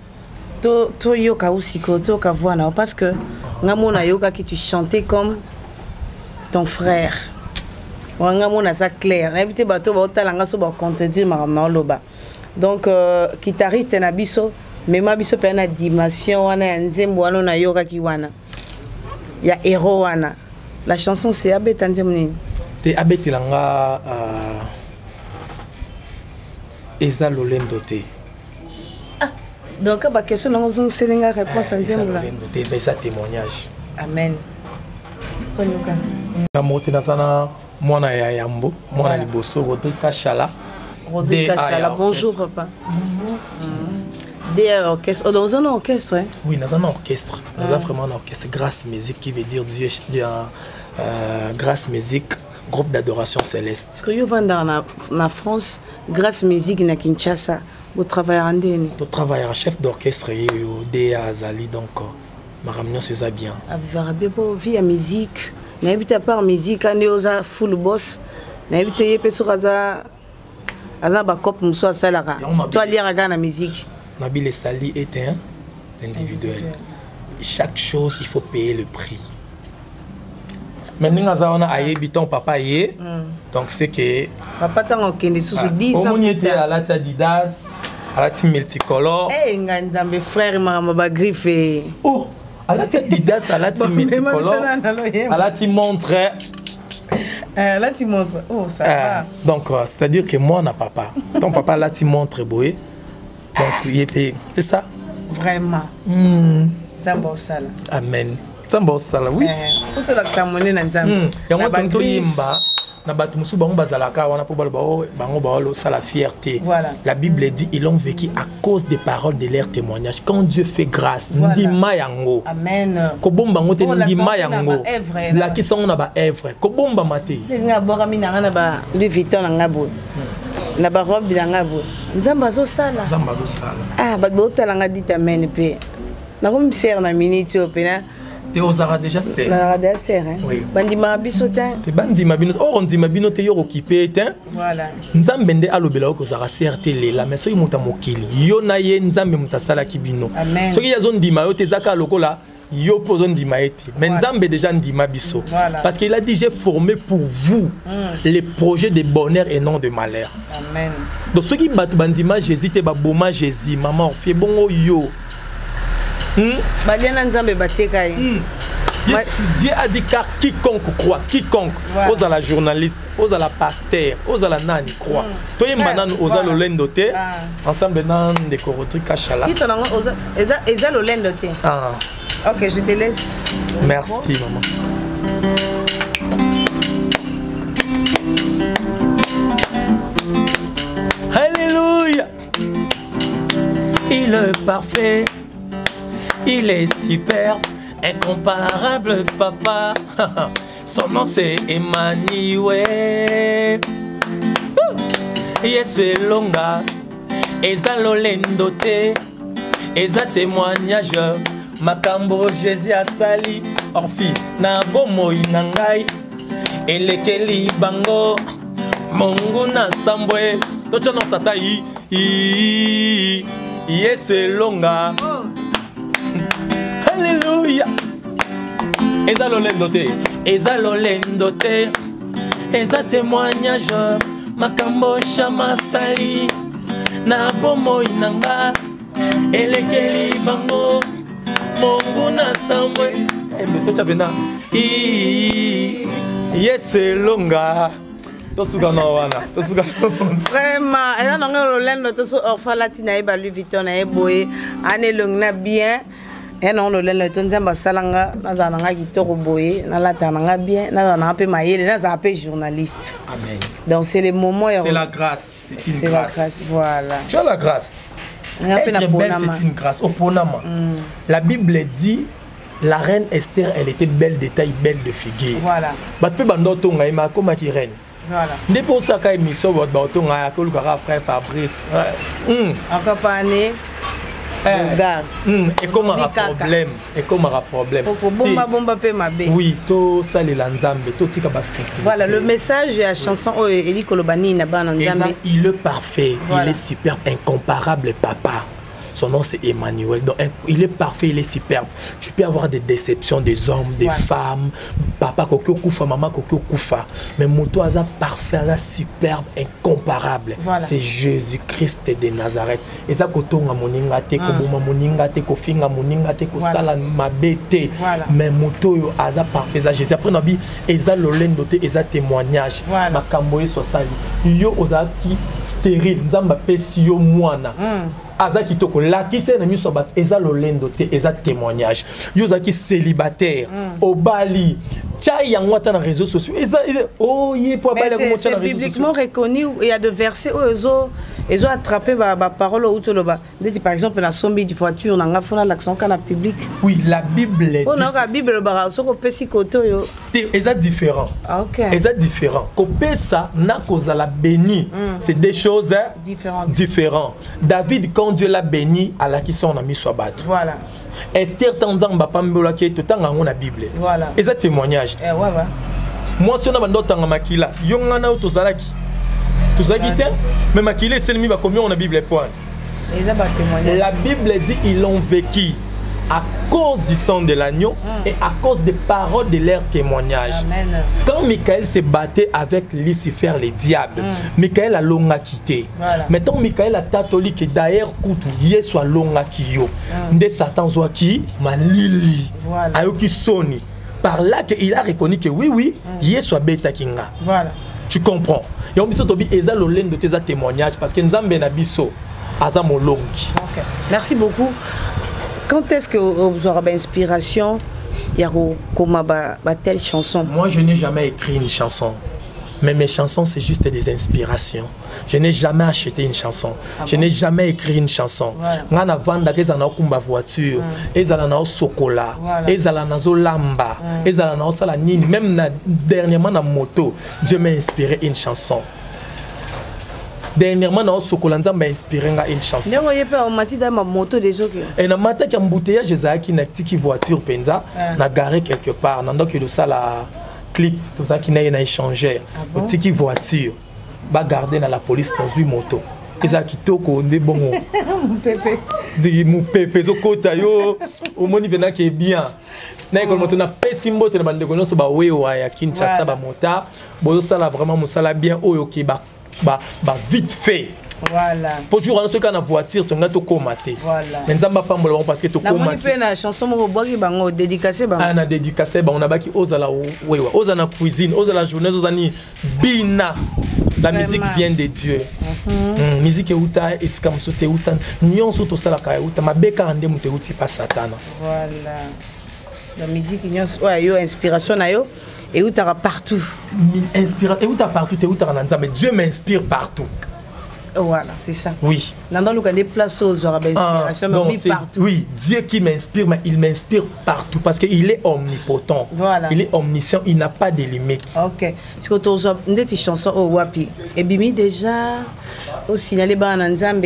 to yoka usiko to ka voix parce que ngamona yoka qui tu chantais comme ton frère ngamona ça clair habité bato ba otalanga so ba contredire ma loba donc guitariste na biso mais ma biso pe na dimension wana ya nzembo wana na yoka ki wana il y a héros wana la chanson c'est abeta nzemni te abeti langa eza lolendo te donc ba question na ngozong selinga réponse nzembo la lolendo te mais ça témoignage amen tonyoka na mote na sana mwana ya yambo mwana liboso Rodrigue Kachala bonjour papa Des orchestres. Dans un orchestre, hein? Oui, dans un orchestre. Dans un vraiment un orchestre. Grâce Musique qui veut dire Dieu. Grâce Musique, groupe d'adoration céleste. Quand vous venez en France, Grâce Musique na Kinshasa, vous travaillez en Dene. Vous travaillez en chef d'orchestre et Déa Azali, donc ma réunion se faisait bien. Vous vie à musique. N'habitez pas en musique, on est aux full boss. N'habitez pas sur Aza. Aza Bakop Moussa Salara. Toi, lire à la musique. Nabil Sali est un individuel. Chaque chose, il faut payer le prix. Maintenant, on a habitant papa yé. Donc c'est que papa t'a enquêté sous 10 ans. On était à la Adidas, à la team multicolore. Eh, nganzambe frère mama griffé. Oh, à la Adidas, à la team multicolore. À la team montre. Là tu montres. Oh, ça va. Donc c'est-à-dire que moi on a papa. Ton papa là tu montres boy. Donc, il est payé. C'est ça? Vraiment. Zambo Sala. Amen. Zambo Sala, oui. Faut que tu monnaie dans Zambo. Yango tonto yimba na batu musu bango bazalaka wana po bango ba ça la fierté. Voilà. La Bible dit ils ont vécu à cause des paroles de leur témoignage. Quand Dieu fait grâce, ndima yango. Amen. Ko bomba ngote ndima yango. La ki songa na ba œuvre. Ko bomba maté. Nga borami na na ba Louis Vuitton na ngabo. Na ba robe na ngabo. Nzamba zo sala. Nzamba zo sala. Ah ba do talanga dit amen pe. Na ko mser na minute pe na te osara déjà serre. Na déjà serre hein. Oui. Bandima bisotin. Te bandima bino or ndima bino te yo occupé te. Voilà. Nzambe nde alobela ko osara serre te lela mais so imuta mokili. Yo na ye nzambe mutasala kibino. Amen. So ki ya zone ndima yo te zaka lokola yo poson ndima ete. Mais nzambe déjà ndima biso. Voilà. Parce qu'il a dit j'ai formé pour vous les projets de bonheur et non de malheur. Amen. Donc ceux qui battent bandima Jésus te ba boma Jésus maman fait bongo yo. Baliana nzambe bateka ye. Dieu a dit car quiconque croit, quiconque, aux à la journaliste, aux à la pasteur, aux à la nani croit. Toi et maintenant aux à l'olendoté, ensemble dans des Rodrigue Kachala. Si ton nom aux à l'olendoté. Ah. Ok, je te laisse. Merci maman. Alléluia. Il est parfait. Il est super, incomparable papa. Son nom c'est Emmanuel. Yesu elonga, eza lolendo te, eza témoignage. Makambo Jésus asali, orfi na bomoi na ngai. elekeli bango mongo na sambwe tocha no satai Yesu elonga Alléluia Eza lolendo te Eza témoignage makambo chamasali na bomo inanga elekeli bango mongo na sambwe tocha bena Yesu elonga tosuka na wana tosuka vraiment eza nanga lolendo to so orphalati na eba Louis Vuitton na eboye ane longna bien et non lolendo to nzamba salanga naza nanga kitoko boye na lata nanga bien naza nanga pe mayele naza pe journaliste. Amen. Donc c'est le moment c'est la grâce, c'est une grâce. La grâce, voilà. Tu as la grâce. Être belle, c'est une grâce. Au Ponama. La Bible dit la reine Esther, elle était belle de taille, belle de figure. Voilà. Bah tu peux bando tonga ima comme qui reine. Voilà. Dès pour ça quand il so votre bateau nga ko le frère Fabrice. Encore pas né. Et comme un problème, et comme un problème. Bomba pe mabe. Oui, to ça les lanzambe, to tika ba fiti. Voilà, le message de la chanson Eli Kolobani na ba nzambe. Il est parfait, voilà. Il est superbe, incomparable papa. Son nom c'est Emmanuel. Donc il est parfait, il est superbe. Tu peux avoir des déceptions des hommes, des femmes, papa kokyo kufa, maman kokyo kufa. Mais moto aza parfait, aza superbe, incomparable. Voilà. C'est Jésus-Christ de Nazareth. Et ça kotonga moninga te, koboma moninga te, kofinga moninga te, kosala mabete. Mais moto yo aza parfait, ça Jésus. Après nabi eza lolendo te, eza témoignage. Makambo so sali. Yo ozaki stérile, nzamba pesi yo mwana. Aza kitoko laki se na miso bat eza lolendo te eza témoignage yo zaki célibataire obali tchai yango ata na réseaux sociaux eza oh yé pour bali ko motcha na réseaux sociaux bibliquement reconnu. Il y a de versets où ils ont attrapé ba parole ou to loba dit par exemple la sombi du voiture nanga fona l'accent kana public. Oui, la Bible dit oh non la Bible ba so ko pesi koto yo eza différent. OK, eza différent ko pesa na kozala béni. C'est des choses différentes. David quand Dieu l'a béni à la qui sont en ami soit battu. Voilà. Esther Tanzamba Pambola qui est tout temps dans la Bible. Voilà. Et ça témoignage. Moi si on a bando tanga makila, yongana ou tozalaki. Tozalaki te, mais makila c'est le mi ba combien on a Bible point. Et ça ba témoignage. La Bible dit ils l'ont vécu à cause du sang de l'agneau et à cause des paroles de leur témoignage. Amen. Quand Michael se battait avec Lucifer, les diables, Michael a longa quitté. Voilà. Maintenant, Michael a tatoli que d'ailleurs, Koutou, yé soit longa kiyo. Nde Satan soit qui? Malili. Ayoki soni. Par là, il a reconnu que oui, yé soit bêta kinga. Voilà. Tu comprends? Et on biso tobi eza loleng de tes témoignages parce que nzambe na biso aza molongi. Okay. Merci beaucoup. Quand est-ce que vous aurez inspiration comme telle chanson? Moi, je n'ai jamais écrit une chanson. Mais mes chansons, c'est juste des inspirations. Je n'ai jamais acheté une chanson. Je n'ai jamais écrit une chanson. Moi, avant d'aller dans une voiture, ils allaient dans chocolat, ils allaient dans lamba, ils allaient dans salanine. Même dernièrement dans moto, Dieu m'a inspiré une chanson. Dernièrement, dans Sokolanza m'a inspiré une chanson. Et dans ma tête, il y a un embouteillage, j'ai une voiture penza, na garé quelque part. Donc il y a ça la clip, tout ça qui n'a échangé. Une petite voiture, va garder dans la police dans une moto. Et ça qui toque on est bon. Mon pépé. Dis mon pépé, zo kota yo, au moni vena qui est bien. Na école moto na pesimbo te na bande kono so ba wewa ya Kinshasa ba mota, bozo sala vraiment musala bien oyo ki ba vite fait. Voilà. Pour jouer dans ce cas de voiture, tu as tout comaté. Voilà. Mais ça m'a pas mal parce que tu comaté. La chanson mo boki bango dédicacé bango. Ah na dédicacé bango na baki ozala wewa, ozala cuisine, ozala journée, ozani bina. La musique vient de Dieu. Musique uta iskam sote uta nyonso to sala ka uta mabeka ande mute uti pas Satan. Voilà. La musique nyonso yo inspiration na yo. Et où tu as partout. Et où tu as partout, et où tu as mais Dieu m'inspire partout. Voilà, c'est ça. Oui. Dans le cas des places où tu as inspiration, mais partout. Oui, Dieu qui m'inspire, mais il m'inspire partout parce qu'il est omnipotent. Voilà. Il est omniscient, il n'a pas de limites. Ok. Si tu as des chansons au Wapi, et bimi déjà, au signalé Bananzambe,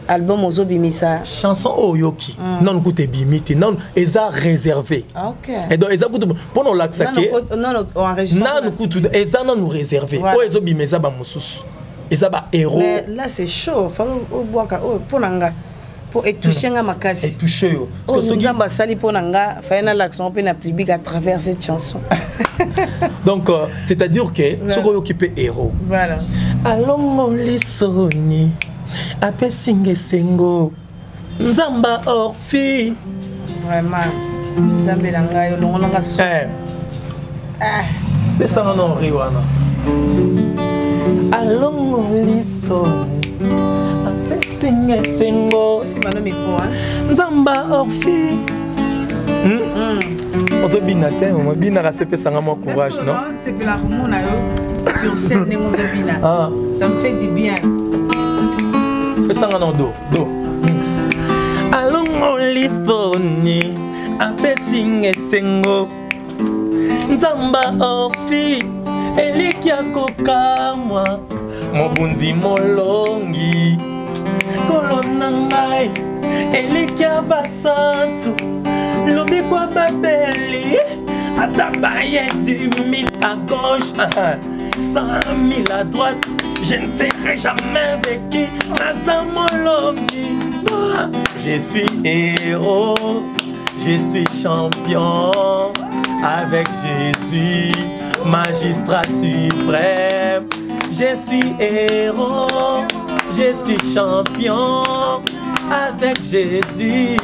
album Ozo Bimisa. Chanson Oyoki. Non, écoute, Bimiti. Non, eza réservé. Ok. Et donc, eza écoute, pour nous l'accès. Non, enregistrement. Non, écoute, eza non nous réservé. Ozo Bimisa ba mususu. Eza ba héros. Mais là, c'est chaud. Faut boire pour nanga. Pour étoucher nga makasi. Étoucher yo. Parce que nous avons sali pour nanga. Faire l'accent pour na public à travers cette chanson. Donc, c'est-à-dire que ce qu'on occupe héros. Voilà. Allons lisoni. Ape singe sengo Nzamba orfi. Vraiment Nzambe nanga yo longo nanga so. Pesa non riwana. Alongo lisoni Ape singe sengo si mano mi po Nzamba orfi. Ozo binate mo bina ka sepe sanga mo courage non? C'est pour la remona yo sur scène ngo bina. Ça me fait du bien. Pesanga no do. Alongo lithoni apesinge sengo Nzamba orfi elikia kokamwa mobunzi molongi kolona ngai elikia basantu lobi kwa babeli atabaye 10 000 à gauche 100 000 à droite. Je ne serai jamais vécu Moi, je suis héros, je suis champion avec Jésus, magistrat suprême. Je suis héros, je suis champion avec Jésus,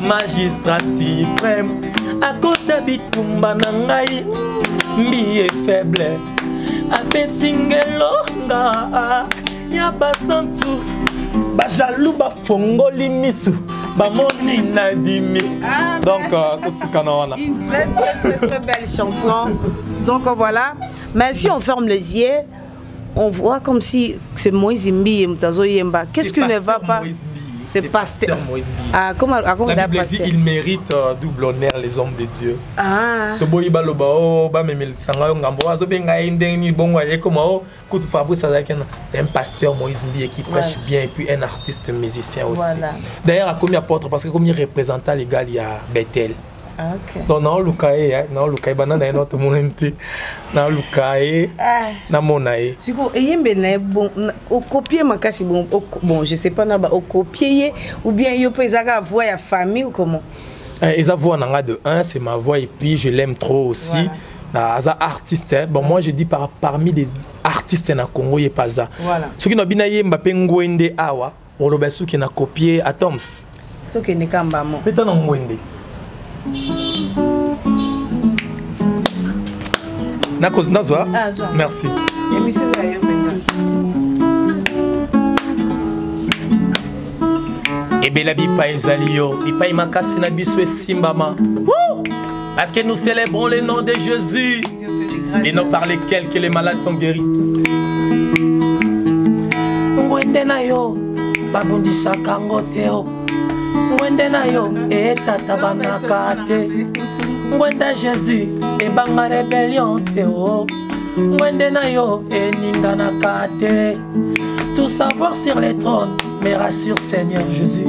magistrat suprême. À côté bitumba nangai, mi est faible. Ape singelonga ya basantu bajalou bafongoli misu bamoni na dimi. Donc une très belle chanson. Donc voilà, mais si on ferme les yeux, on voit comme si c'est Moïse Mbi et Mutazo Yemba. Qu'est-ce qui ne va pas? C'est pasteur Moïse Mbi. Comment la Bible dit il mérite double honneur les hommes de Dieu. Toboyi baloba o ba memel sanga yo ngambo azo benga indeni bongo ye comment kutu Fabrice Azakena. C'est un pasteur Moïse Mbi qui prêche bien et puis un artiste musicien aussi. D'ailleurs comme apôtre parce que comme il représente légal il y a Bethel. Donc na lukae banana eno to monenti na lukae na monae siko eyembe na bon au copier makasi bon je sais pas na ba au copier ou bien yo pezaka voix ya famille ou comment eza voix nanga de 1 c'est ma voix et puis je l'aime trop aussi na za artiste bon moi je dis parmi les artistes na Congo ye pas ça ce qui no bina yemba pe ngwende awa olobesu ki na copier atoms to ke ne kamba mo peta na ngwende Nazwa? Merci. Ebela bipa ezali yo, bipa makasi na biso esimbama. Parce que nous célébrons le nom de Jésus, les noms par lesquels que les malades sont guéris. Ngwende na yo, babundisa kango teo. Ngwende na yo, etata banaka te. Ngwende Jésus, ebanga rébellion teo. Ngwende na yo, eninga na kate. Tout savoir sur les trônes, mais rassure Seigneur Jésus.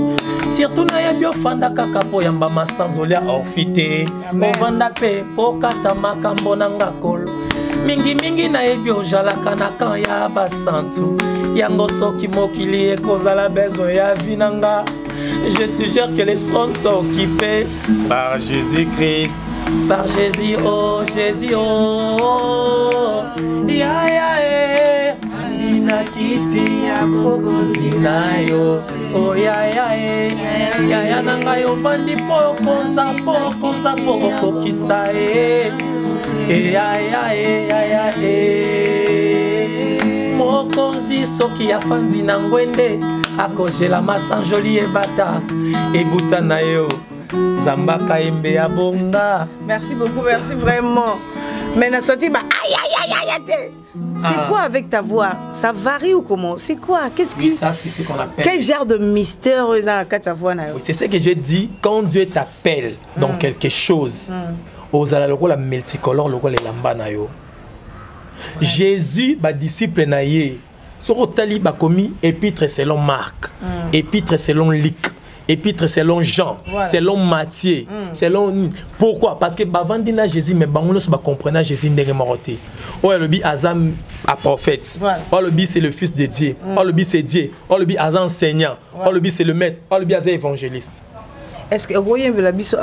Surtout na yebi ofanda kaka po yamba masanzolia orfite. Ovanda pe okata makambo na ngakolo. Mingi na yebi ojalaka na kan ya basantu. Yango soki mokili ekozala besoin ya vinanga. Je suggère que les sondes sont occupés par Jésus-Christ. Par Jésus, oh Jésus, oh. Ya ya eh. Andina kiti ya kokosi na yo. Oh ya ya eh. Ya ya nanga yo vandi po konza po kisa eh. Ya ya eh ya ya eh. Mokonzi soki ya fandi na ngwende. Akojela masanjoli ebata ebuta na yo zambaka embe ya bonga. Merci beaucoup, merci vraiment. Mais Nassati aïe. C'est quoi avec ta voix? Ça varie ou comment? C'est quoi? Qu'est-ce que oui, ça c'est ce qu'on appelle. Quel genre de mystère à ta voix? Oui, c'est ce que j'ai dit. Quand Dieu t'appelle dans quelque chose, aux alaloko la multicolore loko le lamba na yo. Jésus ba disciple na ye. Soko tali bakomi épître selon Marc, épître selon Luc, épître selon Jean, selon Matthieu, selon... Pourquoi? Parce que bavandina Jésus, mais bangono se comprendre Jésus n'est morté. Oh le bi Azam a prophète. Oh le bi c'est le fils de Dieu. Oh le bi c'est Dieu. Oh le bi Azam enseignant. Oh le bi c'est le maître. Oh le bi Azam évangéliste. Est-ce que vous voyez la biso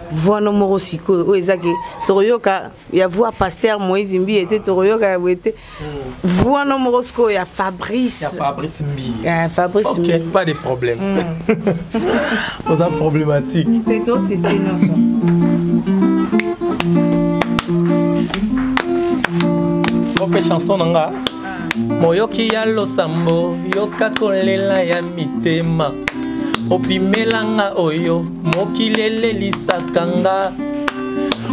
voix no moro siko o ezaki toroyoka ya voix pasteur Moïse Mbi était toroyoka ya wete voix no moro siko ya Fabrice Mbi. Fabrice Mbi. OK, pas de problème. Vous avez problématique. C'est tout testé non ça. Ope chanson nanga. Moyoki ya losambo yoka kolela ya mitema. Opimelanga oyo mokilele lisakanga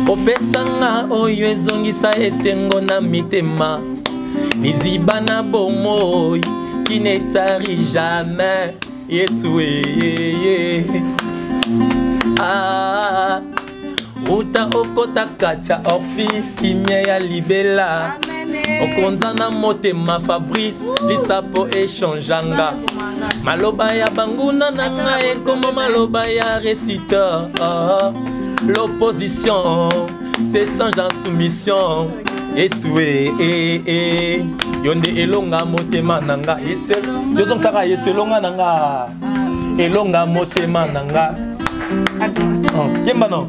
opesanga oyo ezongisa esengo na mitema miziba na bomoi qui ne tarit jamais Yesu ah uta okota kacha orfi kimia ya libela okonzana motema Fabrice lisapo echangeanga maloba ya banguna nanga ekoma maloba ya réciteur l'opposition c'est sans en soumission eswe yonde elonga motema nanga yozong saka yeselonga nanga elonga motema nanga yemba non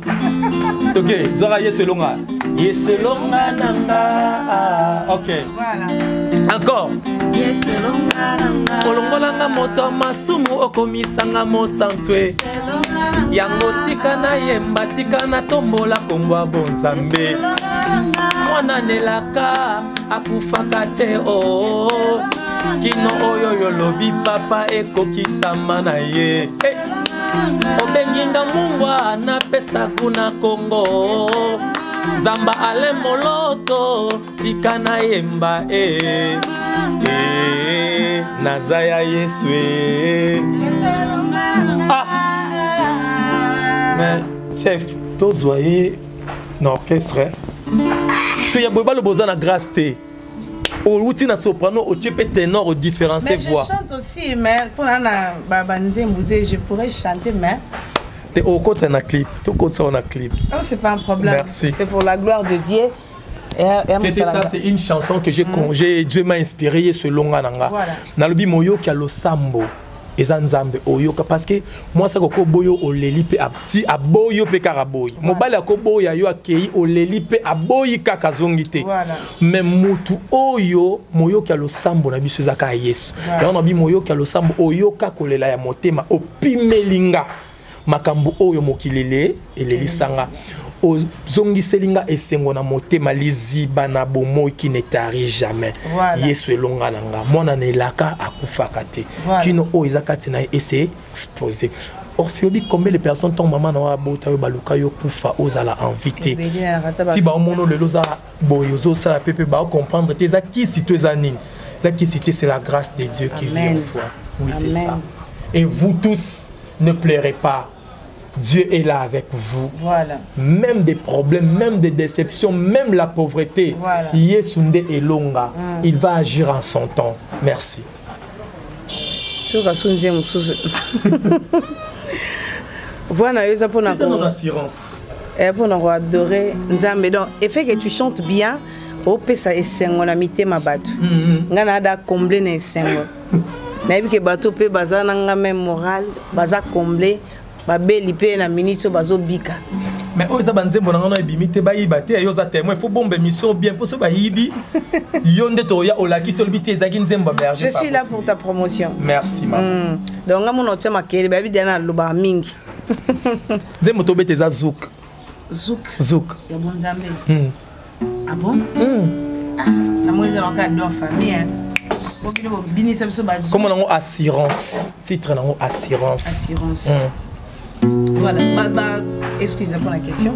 toke zora yeselonga yeselonga nanga ok voilà encore yeselonga nanga kolongolanga moto masumu okomisanga mosantwe yango tika na yemba tika na tombola kombo bonzambe mwana nelaka akufaka te o kino oyo yolobi papa ekokisama na ye obenginga mungwa na pesa kuna Kongo zamba ale moloto tika na yemba nazaya Yesu mais chef tozoye na orchestre parce que ya boba le boza na grâce te au na soprano au type ténor différencier voix. Mais je chante aussi mais pour na je pourrais chanter mais t'es au côté na clip, tout côté on a clip. Non, c'est pas un problème. Merci. C'est pour la gloire de Dieu. C'est une chanson que Dieu m'a inspiré selon Ananga. Nalobi moyo ki alo sambo. Ezanzambe oyoka parce que moi ça ko boyo oleli pe abti aboyo pe karaboy. Mobali akoboya yo akei oleli pe aboyi kaka zongite. Mais mutu oyo moyo ki alo sambo na biso zaka Yesu. Ya on a bi moyo ki alo sambo oyoka kolela ya motema opimelinga. Makambu oyo mokilele eleli sanga ozongiselinga esengo na motema liziba na bomoi qui ne tarit jamais Yesu elonga nanga mwana nelaka akufaka te kino o ezakati na ese exposer Orphiobi combien de personnes ton maman na wa bota yo baluka yo kufa ozala invité ti ba mono lelo za boyozo sala pepe ba comprendre tes acquis si tu es anine qui cité c'est la grâce de Dieu qui vient en toi oui c'est ça et vous tous ne pleurez pas. Dieu est là avec vous. Voilà. Même des problèmes, même des déceptions, même la pauvreté. Voilà. Yesunde Elonga, il va agir en son temps. Merci. Voilà, c'est pour ton assurance. Pour adorer Nzambe. Donc, le fait que tu chantes bien, au pesa esengo na mitema batu. Ngana da combler na esengo. Na yebi ke bato pe baza na nga même moral, baza combler. Babeli pe na minute bazo bika. Mais oza banzembo na ngana ebimite ba yibate yoza témoin faut bombe mission bien pour so ba yibi yonde to ya olaki solbite ezaki nzembo berger. Je suis là pour ta promotion. Merci maman. Donc ngamono tshema kele ba bidana loba mingi. Nzembo to bete za zouk. Zouk. Ya bonzambe. Ah bon? Ah, na moise na ka don famille. Comment on a assurance? Titre on a assurance. Assurance. Voilà. Excusez pour la question.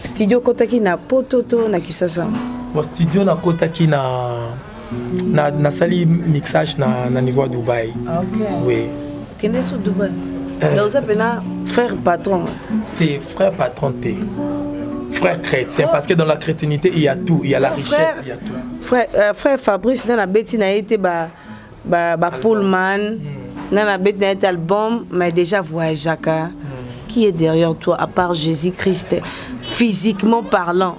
Studio Kotaki na pototo na kisasa. Mon studio na Kotaki na sali mixage na niveau à Dubaï. OK. Oui. Kende sur Dubaï. Là vous appelez frère patron. T'es frère patron t'es. frère chrétien, parce que dans la chrétienté, il y a tout. Il y a la richesse, il y a tout. Frère Fabrice, dans la bête, il a été Pullman, dans la bête, il a été album, mais déjà, voyage Jacques, qui est derrière toi, à part Jésus-Christ, physiquement parlant?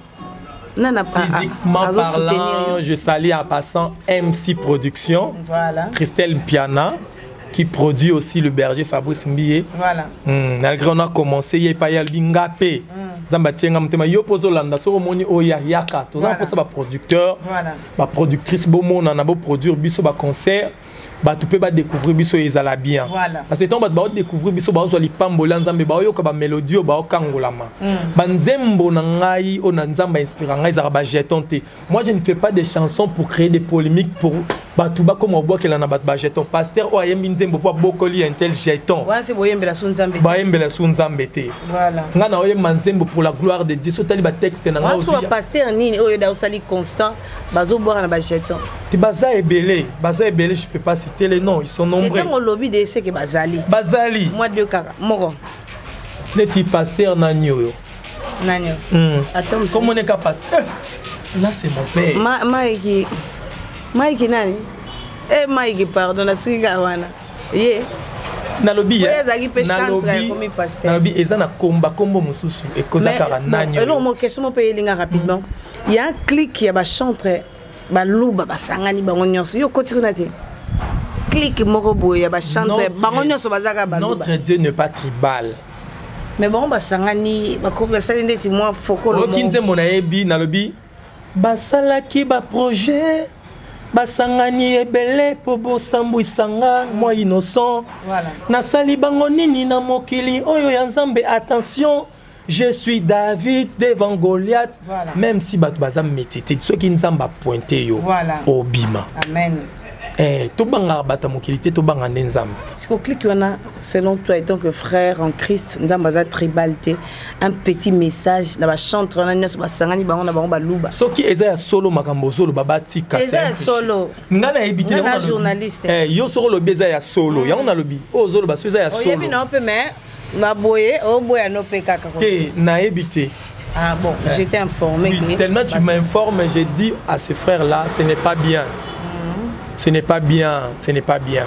Physiquement parlant, je salue en passant MC Production, voilà. Christelle Mpiana, qui produit aussi le berger Fabrice Mbiye. Voilà. Malgré on a commencé, il y a pas eu Ngapé. Zamba tienga mtema yo pozo landa so moni oya yaka. Tout ça pour ça ba producteur, ba productrice bo mona na bo produire biso ba concert. Bah tu peux pas découvrir biso ezala bien parce que tant ba découvrir biso ba zo li pambola nzambe ba yo ka ba mélodie ba okangolama ba nzembo na ngai o na nzamba inspira ngai za ba jeton te. Moi je ne fais pas des chansons pour créer des polémiques pour ba tu ba comme obo ke la na ba jeton pasteur o ayembi nzembo po bokoli un tel jeton ouais c'est boyembela su nzambe ba yembela su nzambe te voilà nga na oyemba nzembo pour la gloire de Dieu so tali ba texte na nga aussi pasteur nini oyo da osali constant bazo boire na ba jeton ti baza ebele je peux pas citer les noms, ils sont nombreux. C'est dans le lobby de ce que Bazali. Bazali. Moi de kaka. Moro. Les pasteur Nanyo. Nanyo. Attends. Comment on est capable? Là c'est mon père. Maïki nani? Maïki pardon, na suiga wana. Ye. Na lobby. Na lobby ezana komba kombo mususu et kozakara Nanyo. Alors mon question mon paye linga rapidement. Il y a un clic qui a chantre baluba basangani bango nyonso yo kotikona te. Clic moroboya ba chanter bango nyonso bazaka baluba. Notre Dieu n'est pas tribal. Mais bon basangani bakoba salinde si moi fokolo. Okinze monayebi na lobi basalaki ba projet basangani ebele po bosambu isanga moi innocent. Voilà. Na sali bango nini na mokili oyo ya Nzambe attention. Je suis David devant Goliath, voilà. Même si Batou Bazam métité, ceux qui nous ont pointé yo, voilà. Au bima. Amen. Tout banga bata mokilité, tout banga nenzam. Si on clique on a, selon toi, étant que frère en Christ, nous avons tribalité, un petit message, na ba chantre na nyoso ba sangani ba on a ba luba. Ceux qui eza solo makambo solo babati kase. Eza solo. Ngana ebité on journaliste. Yo solo lo beza ya solo, ya on a lobi. O solo ba soza ya solo. O yebi na on peut mais na boye, o boye no pe kaka. Té na ebité. Ah bon, j'étais informé. Oui, tellement tu m'informes, j'ai dit à ces frères-là, ce n'est pas bien. Ce n'est pas bien, ce n'est pas bien.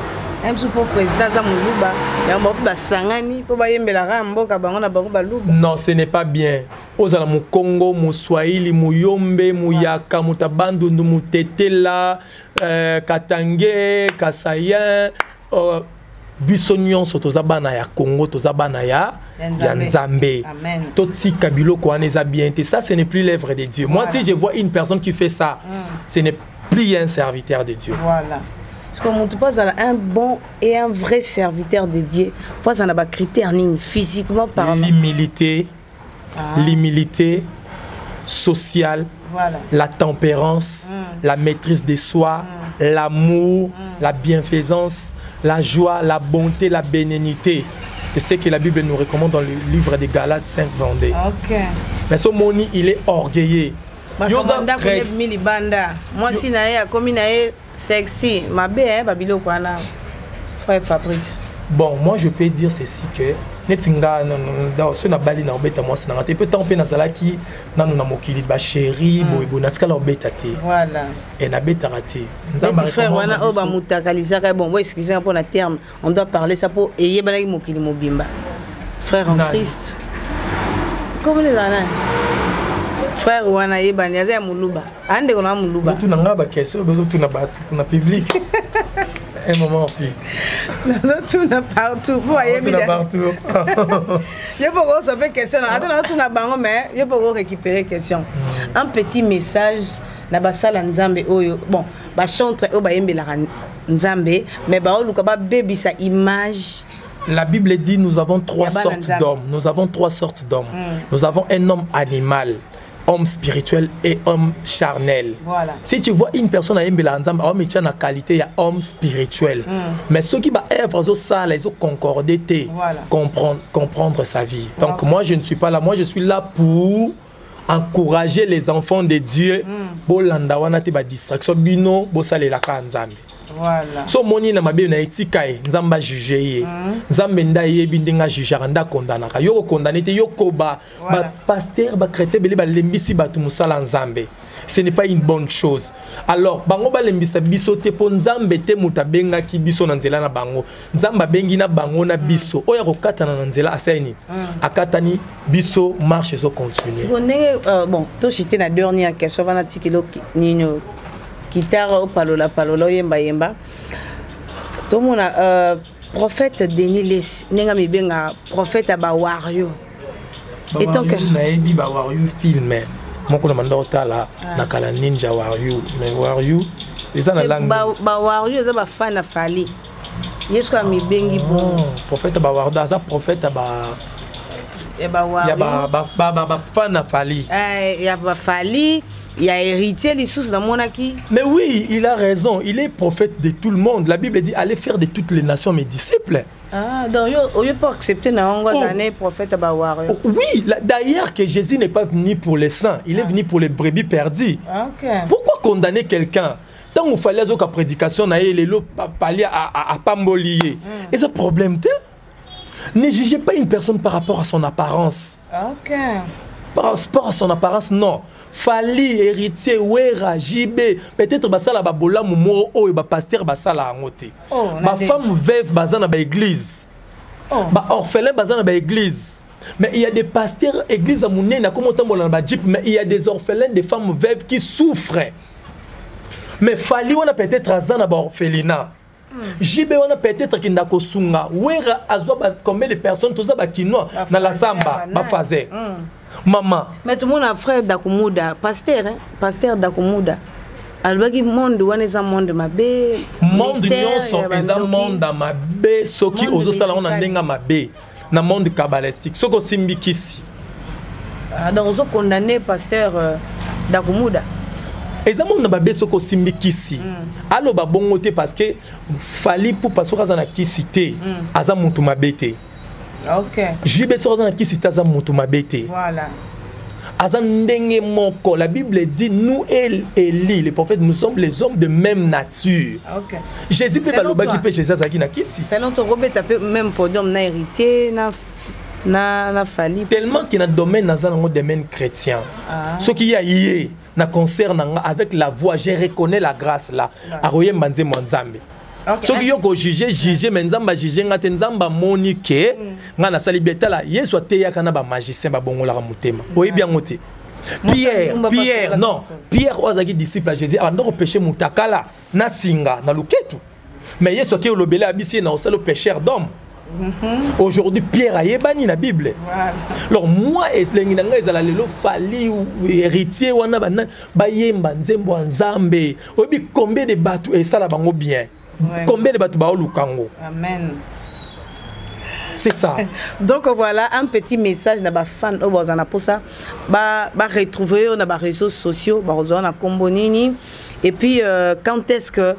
Non, ce n'est pas bien. Ozala mu Congo, mu Swahili, mu Yombe, mu Yaka, mu Tabandundu, mu Tetela, Katangé, Kasayen, Bissonion, Tozabana ya Congo, Tozabana ya Nzambe. Totsi Kabilo Kwaneza bien. Ça, ce n'est plus l'œuvre de Dieu. Moi, si je vois une personne qui fait ça, ce n'est plus un serviteur de Dieu. Voilà. Parce qu'on ne pas un bon et un vrai serviteur de Dieu. Faut ça n'a pas critère physiquement parlant. L'humilité, l'humilité sociale, voilà. La tempérance, la maîtrise de soi, l'amour, la bienfaisance, la joie, la bonté, la bénignité. C'est ce que la Bible nous recommande dans le livre de Galates 5, 22. Ok. Mais ce moni, il est orgueilleux. Moi si nae comme nae sexy ma bé babilo kwana frère Fabrice. Bon, moi je peux dire ceci que netinga dans ce na bali na obeta moi c'est na peut temps pe na zalaki na na mokili ba chéri boy natika la obeta te. Voilà. Et na beta raté. Nzamba frère wana o ba mutakalisaka bon ouais excusez pour na terme on doit parler ça pour eye balaki mokili mobimba. Frère en Christ. Comment les années frère wana yebani aza muluba ande kona muluba tu nanga ba question bezo tu na batu na public un moment fi tu na partout pour yebi partout je peux ça fait question attends tu na bango mais je peux récupérer question un petit message na basala nzambe oyo bon ba chantre o ba yembela nzambe mais ba oluka ba baby sa image. La Bible dit nous avons trois sortes d'hommes. Nous avons trois sortes d'hommes. Nous avons un homme animal, homme spirituel et homme charnel. Voilà. Si tu vois une personne à Mbela-Nzamba, homme est en qualité, il y a homme spirituel. Mais ceux qui va œuvre ça, ils ont concordé, voilà. comprendre sa vie. Donc moi je ne suis pas là. Moi je suis là pour encourager les enfants de Dieu. Bo landa wana te ba distraction bino, bo sale la ka Nzambe. Voilà. So moni na mabe na etika e nzamba juger ye. Nzambe nda yebi ndenga juger nda kondanaka. Yo condamné te yo koba ba pasteur ba chrétien bele ba lembisi batu musala nzambe. Ce n'est pas une bonne chose. Alors bango ba lembisa biso te po nzambe te muta benga ki biso na nzela na bango. Nzamba bengi na bango na biso. Oya ko katana na nzela aseni. Akatani biso marche so continue. Si on est bon, to j'étais na dernière question va na tikilo nino guitare palola yemba. Tout mon prophète Denis Les nenga mi benga prophète aba wario. Et donc na ebi ba wario film. Moko na mandota la na kala ninja wario mais wario eza na langue ba wario eza ba fan na fali. Yesu ka mi bengi bon prophète ba wario za prophète ba wario. Ya ba fan na fali. Ya ba fali. Il y a héritier les sous dans mon acquis. Mais oui, il a raison. Il est prophète de tout le monde. La Bible dit allez faire de toutes les nations mes disciples. Ah, donc il n'y a pas accepté dans prophète Abawar. Oui, d'ailleurs que Jésus n'est pas venu pour les saints. Il est venu pour les brebis perdues. Okay. Pourquoi condamner quelqu'un? Tant qu'il fallait que la prédication n'aille les lots parler à Pambolier. Et ce problème, ne jugez pas une personne par rapport à son apparence. Ok. Par rapport à son apparence, non. Fali, héritier, Wera, Jibé, peut-être basala babola mumoro o et ba pasteur basala angote. Ba femme veuve bazana ba église. Ba orphelin bazana ba église. Mais il y a des pasteurs église à Mounena comme autant dans ba jeep, mais il y a des orphelins, des femmes veuves qui souffrent. Mais Fali on a peut-être azana ba orphelinat. Jibé on a peut-être qui ndako sunga. Wera azwa combien de personnes tous ba kinoa na la samba ba fazer. Maman. Mais tout le monde a frère Dakumuda, pasteur, hein? Pasteur Dakumuda. Alors qui monde ou est un monde ma bé. Monde nyonso est un monde dans ma bé, ce qui ozo sala on ndenga ma bé. Na monde kabbalistique, ce ko simbikisi. Donc ozo condamné pasteur Dakumuda. Et un monde na bé ce ko simbikisi. Allo ba bongote parce que fali pour passer na kisité, aza mutu mabete. Ok. Jibe sorazana qui cite aza mutu mabete. Voilà. Azandenge moko. La Bible dit nous et Élie, les prophètes, nous sommes les hommes de même nature. Ok. Jésus peut baloba qui peut Jésus azaki na kisi. Selon ton Robert tape même podium na héritier na fali. Tellement qu'il y a un domaine dans un domaine chrétien. Ce qui y a yé na concerne avec la voix, je reconnais la grâce là. Aroye manze mwanzambe. Ce qui est jugé, mais nzamba jugé ngate nzamba monique ngana salibeta la yesu ateya kana ba magicien ba bongola ka mutema. Oyi bien ngote. Pierre non, Pierre ozaki disciple à Jésus avant de pécher mutakala na singa na luketu. Mais yesu ki olobela abisi na osalo pécheur d'homme. Aujourd'hui Pierre a yebani na Bible. Alors moi et lengi nga ezala lelo fali héritier wana ba yemba nzembo nzambe. Obi combien de batu et ça la bango bien. Combien de bateaux lukango? Amen. C'est ça. Donc voilà un petit message na ba fan au bozana pour ça ba retrouver on a ba réseaux sociaux ba ozana kombonini et puis quand est-ce que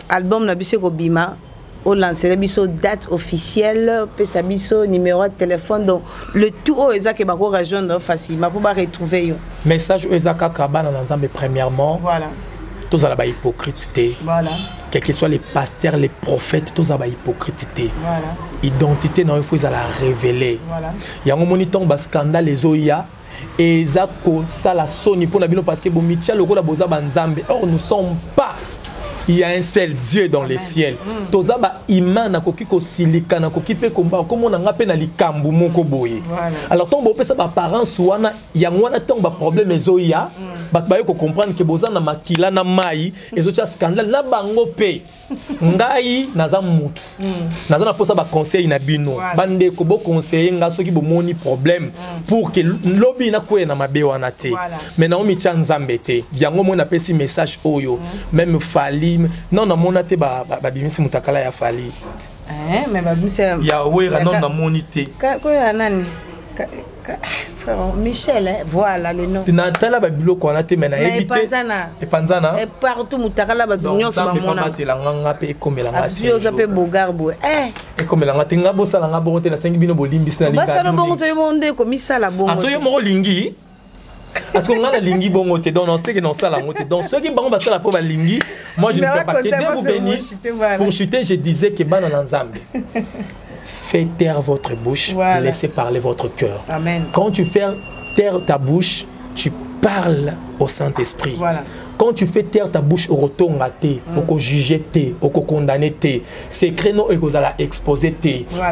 album na biso ko bima au lancer biso date officielle pesa biso numéro de téléphone donc le tout au ezaka ba ko rejoindre facilement pour ba retrouver yo message au ezaka kabana na nzambe premièrement voilà tous à la hypocrite. Voilà. Quels que soient les pasteurs, les prophètes, tous à la hypocrite. Voilà. Identité, non, il faut la révéler. Voilà. Il y a un moniteur de scandale, les OIA, et Zako, ça la sonne pour la bino parce que bon, Michel, le gros la boza banzambe. Or, nous ne sommes pas. Il y a un seul Dieu dans les ciels. Toza ba iman na koki ko silika na koki pe komba comme on a na likambu moko boye. Alors ton bo pesa ba apparence wana yangwana ton ba problème ezoya bat ba yo ko comprendre que boza na makila na mai ezocha scandale na bango pe ngai naza mutu. Naza na posa ba conseil na bino. Bande ko bo conseiller nga soki bo moni problème pour que lobby na ko na mabe wana te. Mais na omi tsanzambe te. Yango mo na pesi message oyo même fali non na monate ba bimisi mutakala ya fali mais babimisi ya wera non na monité ko ya nani frère Michel voilà le nom na tala ba biloko na te mena éviter et panzana et partout mutakala ba nyonso ba mona ba la nganga pe ekomela ngati asio za pe bogarbo ekomela ngati ngabo sala ngabo te na 5 bino bolimbisi na linga ba sala bongo to yonde ko misala bongo aso yo mo lingi Parce qu'on a la lingi bon côté, donc on sait que non ça la montée. Donc ceux qui vont passer la pauvre lingi, moi je ne peux pas. Que Dieu vous bénisse. Pour chuter, je disais que ban en ensemble. Faites taire votre bouche, laissez parler votre cœur. Amen. Quand tu fais taire ta bouche, tu parles au Saint-Esprit. Voilà. Quand tu fais taire ta bouche au retour au juger, au condamner, ces créneaux et aux à exposer.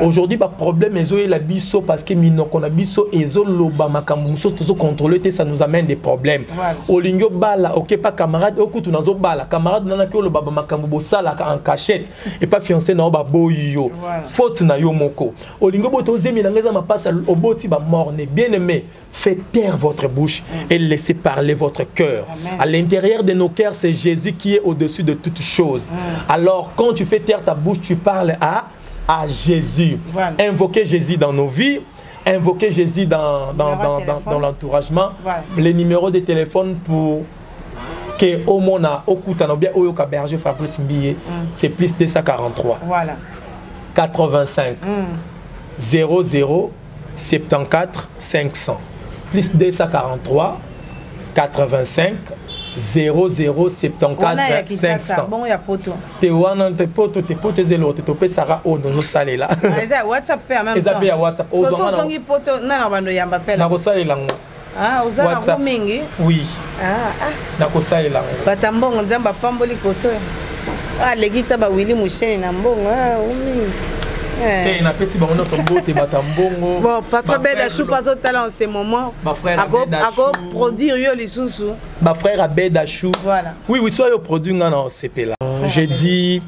Aujourd'hui, le problème est la biso parce que qu'on a biso et loba makamumso tout contrôler ça nous amène des problèmes. Au lingyo bala, ok pas camarade, au coup tu n'as bala, camarade n'en a que le baba makamubo sala en cachette et pas fiancé na ba boyo. Faute na yo moko. Au lingyo boto zemi na ngeza ma passe au boti ba morne. Bien aimé, faites taire votre bouche et laissez parler votre cœur. À l'intérieur de nos cœurs, c'est Jésus qui est au-dessus de toutes choses. Alors, quand tu fais taire ta bouche, tu parles à Jésus. Voilà. Invoquez Jésus dans nos vies, invoquez Jésus dans l'entouragement. Voilà. Les numéros de téléphone pour que au mona au kutana bien au yoka berger Fabrice Mbiye, c'est plus 243. Voilà. 85 00 74 500 plus 243 85 0074 500. Bon, il y a poto. Te wana te poto zelo te tope sara o no sale la. Eza WhatsApp pe en même temps. Eza WhatsApp. O zongi poto na bando yamba pela. Na ko sale la ngo. Ah, oza na mingi. Oui. Ah. Na ko sale la ngo. Batambongo nzamba pamboli koto. Ah, legita ba Willy Musheni na mbongo. Ah, umi. Eh, na pesi bango so mbote batambongo. Bon, Patron Beda Chou pas au talent en ce moment. Ma frère Beda Chou. Ako produire yo lisusu. Ma frère Beda Chou. Voilà. Oui, soit yo produit ngana CP là. J'ai dit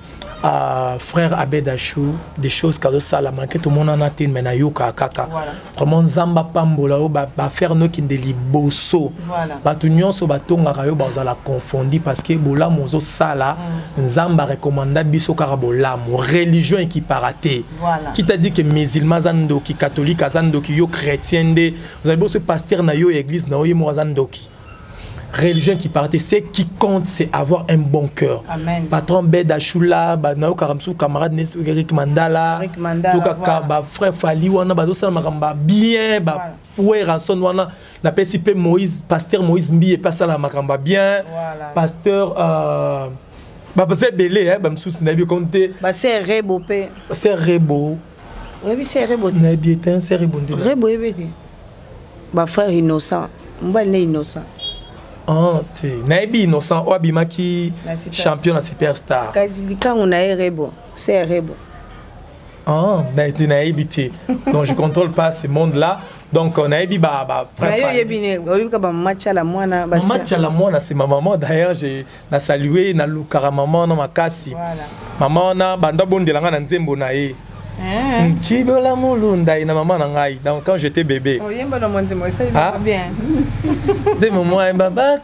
à frère Abed Chou des choses que ça la manqué tout le monde en a tin mais na yoka kaka. Vraiment zamba pambola o ba faire no kindeli boso. Voilà. Ba tunyon so batonga kayo ba za la confondi parce que bola mozo sala nzamba recommanda biso karabola mo religion qui paraté. Voilà. Qui t'a dit que musulman zando qui catholique zando qui yo chrétien de vous avez beau ce pasteur na yo église na yo mo zando qui religion qui partait, c'est qui compte, c'est avoir un bon cœur. Amen. Patron Beda Choula, Nao Karamsou, camarade Eric Mandala, frère Fali, wana badosa makamba bien, ouais rançon wana, la PCP Moïse, pasteur Moïse Mbi et pas ça la makamba bien, pasteur c'est belé hein, bam sous nabi compté. C'est Rebo pe. C'est Rebo. Oui, c'est Rebo. Nabi est un c'est Rebo. Rebo ebeti. Ba frère innocent, mbal innocent. Ah, Naibi innocent, Obimaki champion à Superstar. Quand on a Rebo, c'est Rebo. Ah, Naïbité. Donc je ne contrôle pas ce monde-là. Donc on a dit match à la moine. Match à la moine, c'est ma maman. D'ailleurs, j'ai salué Nalukara maman na makasi. Maman na banda bonde langa na nzembo na ye. Chibola mulunda ina maman na ngai. Donc quand j'étais bébé. Oh yemba na monzemo, ça va bien. C'est maman baba.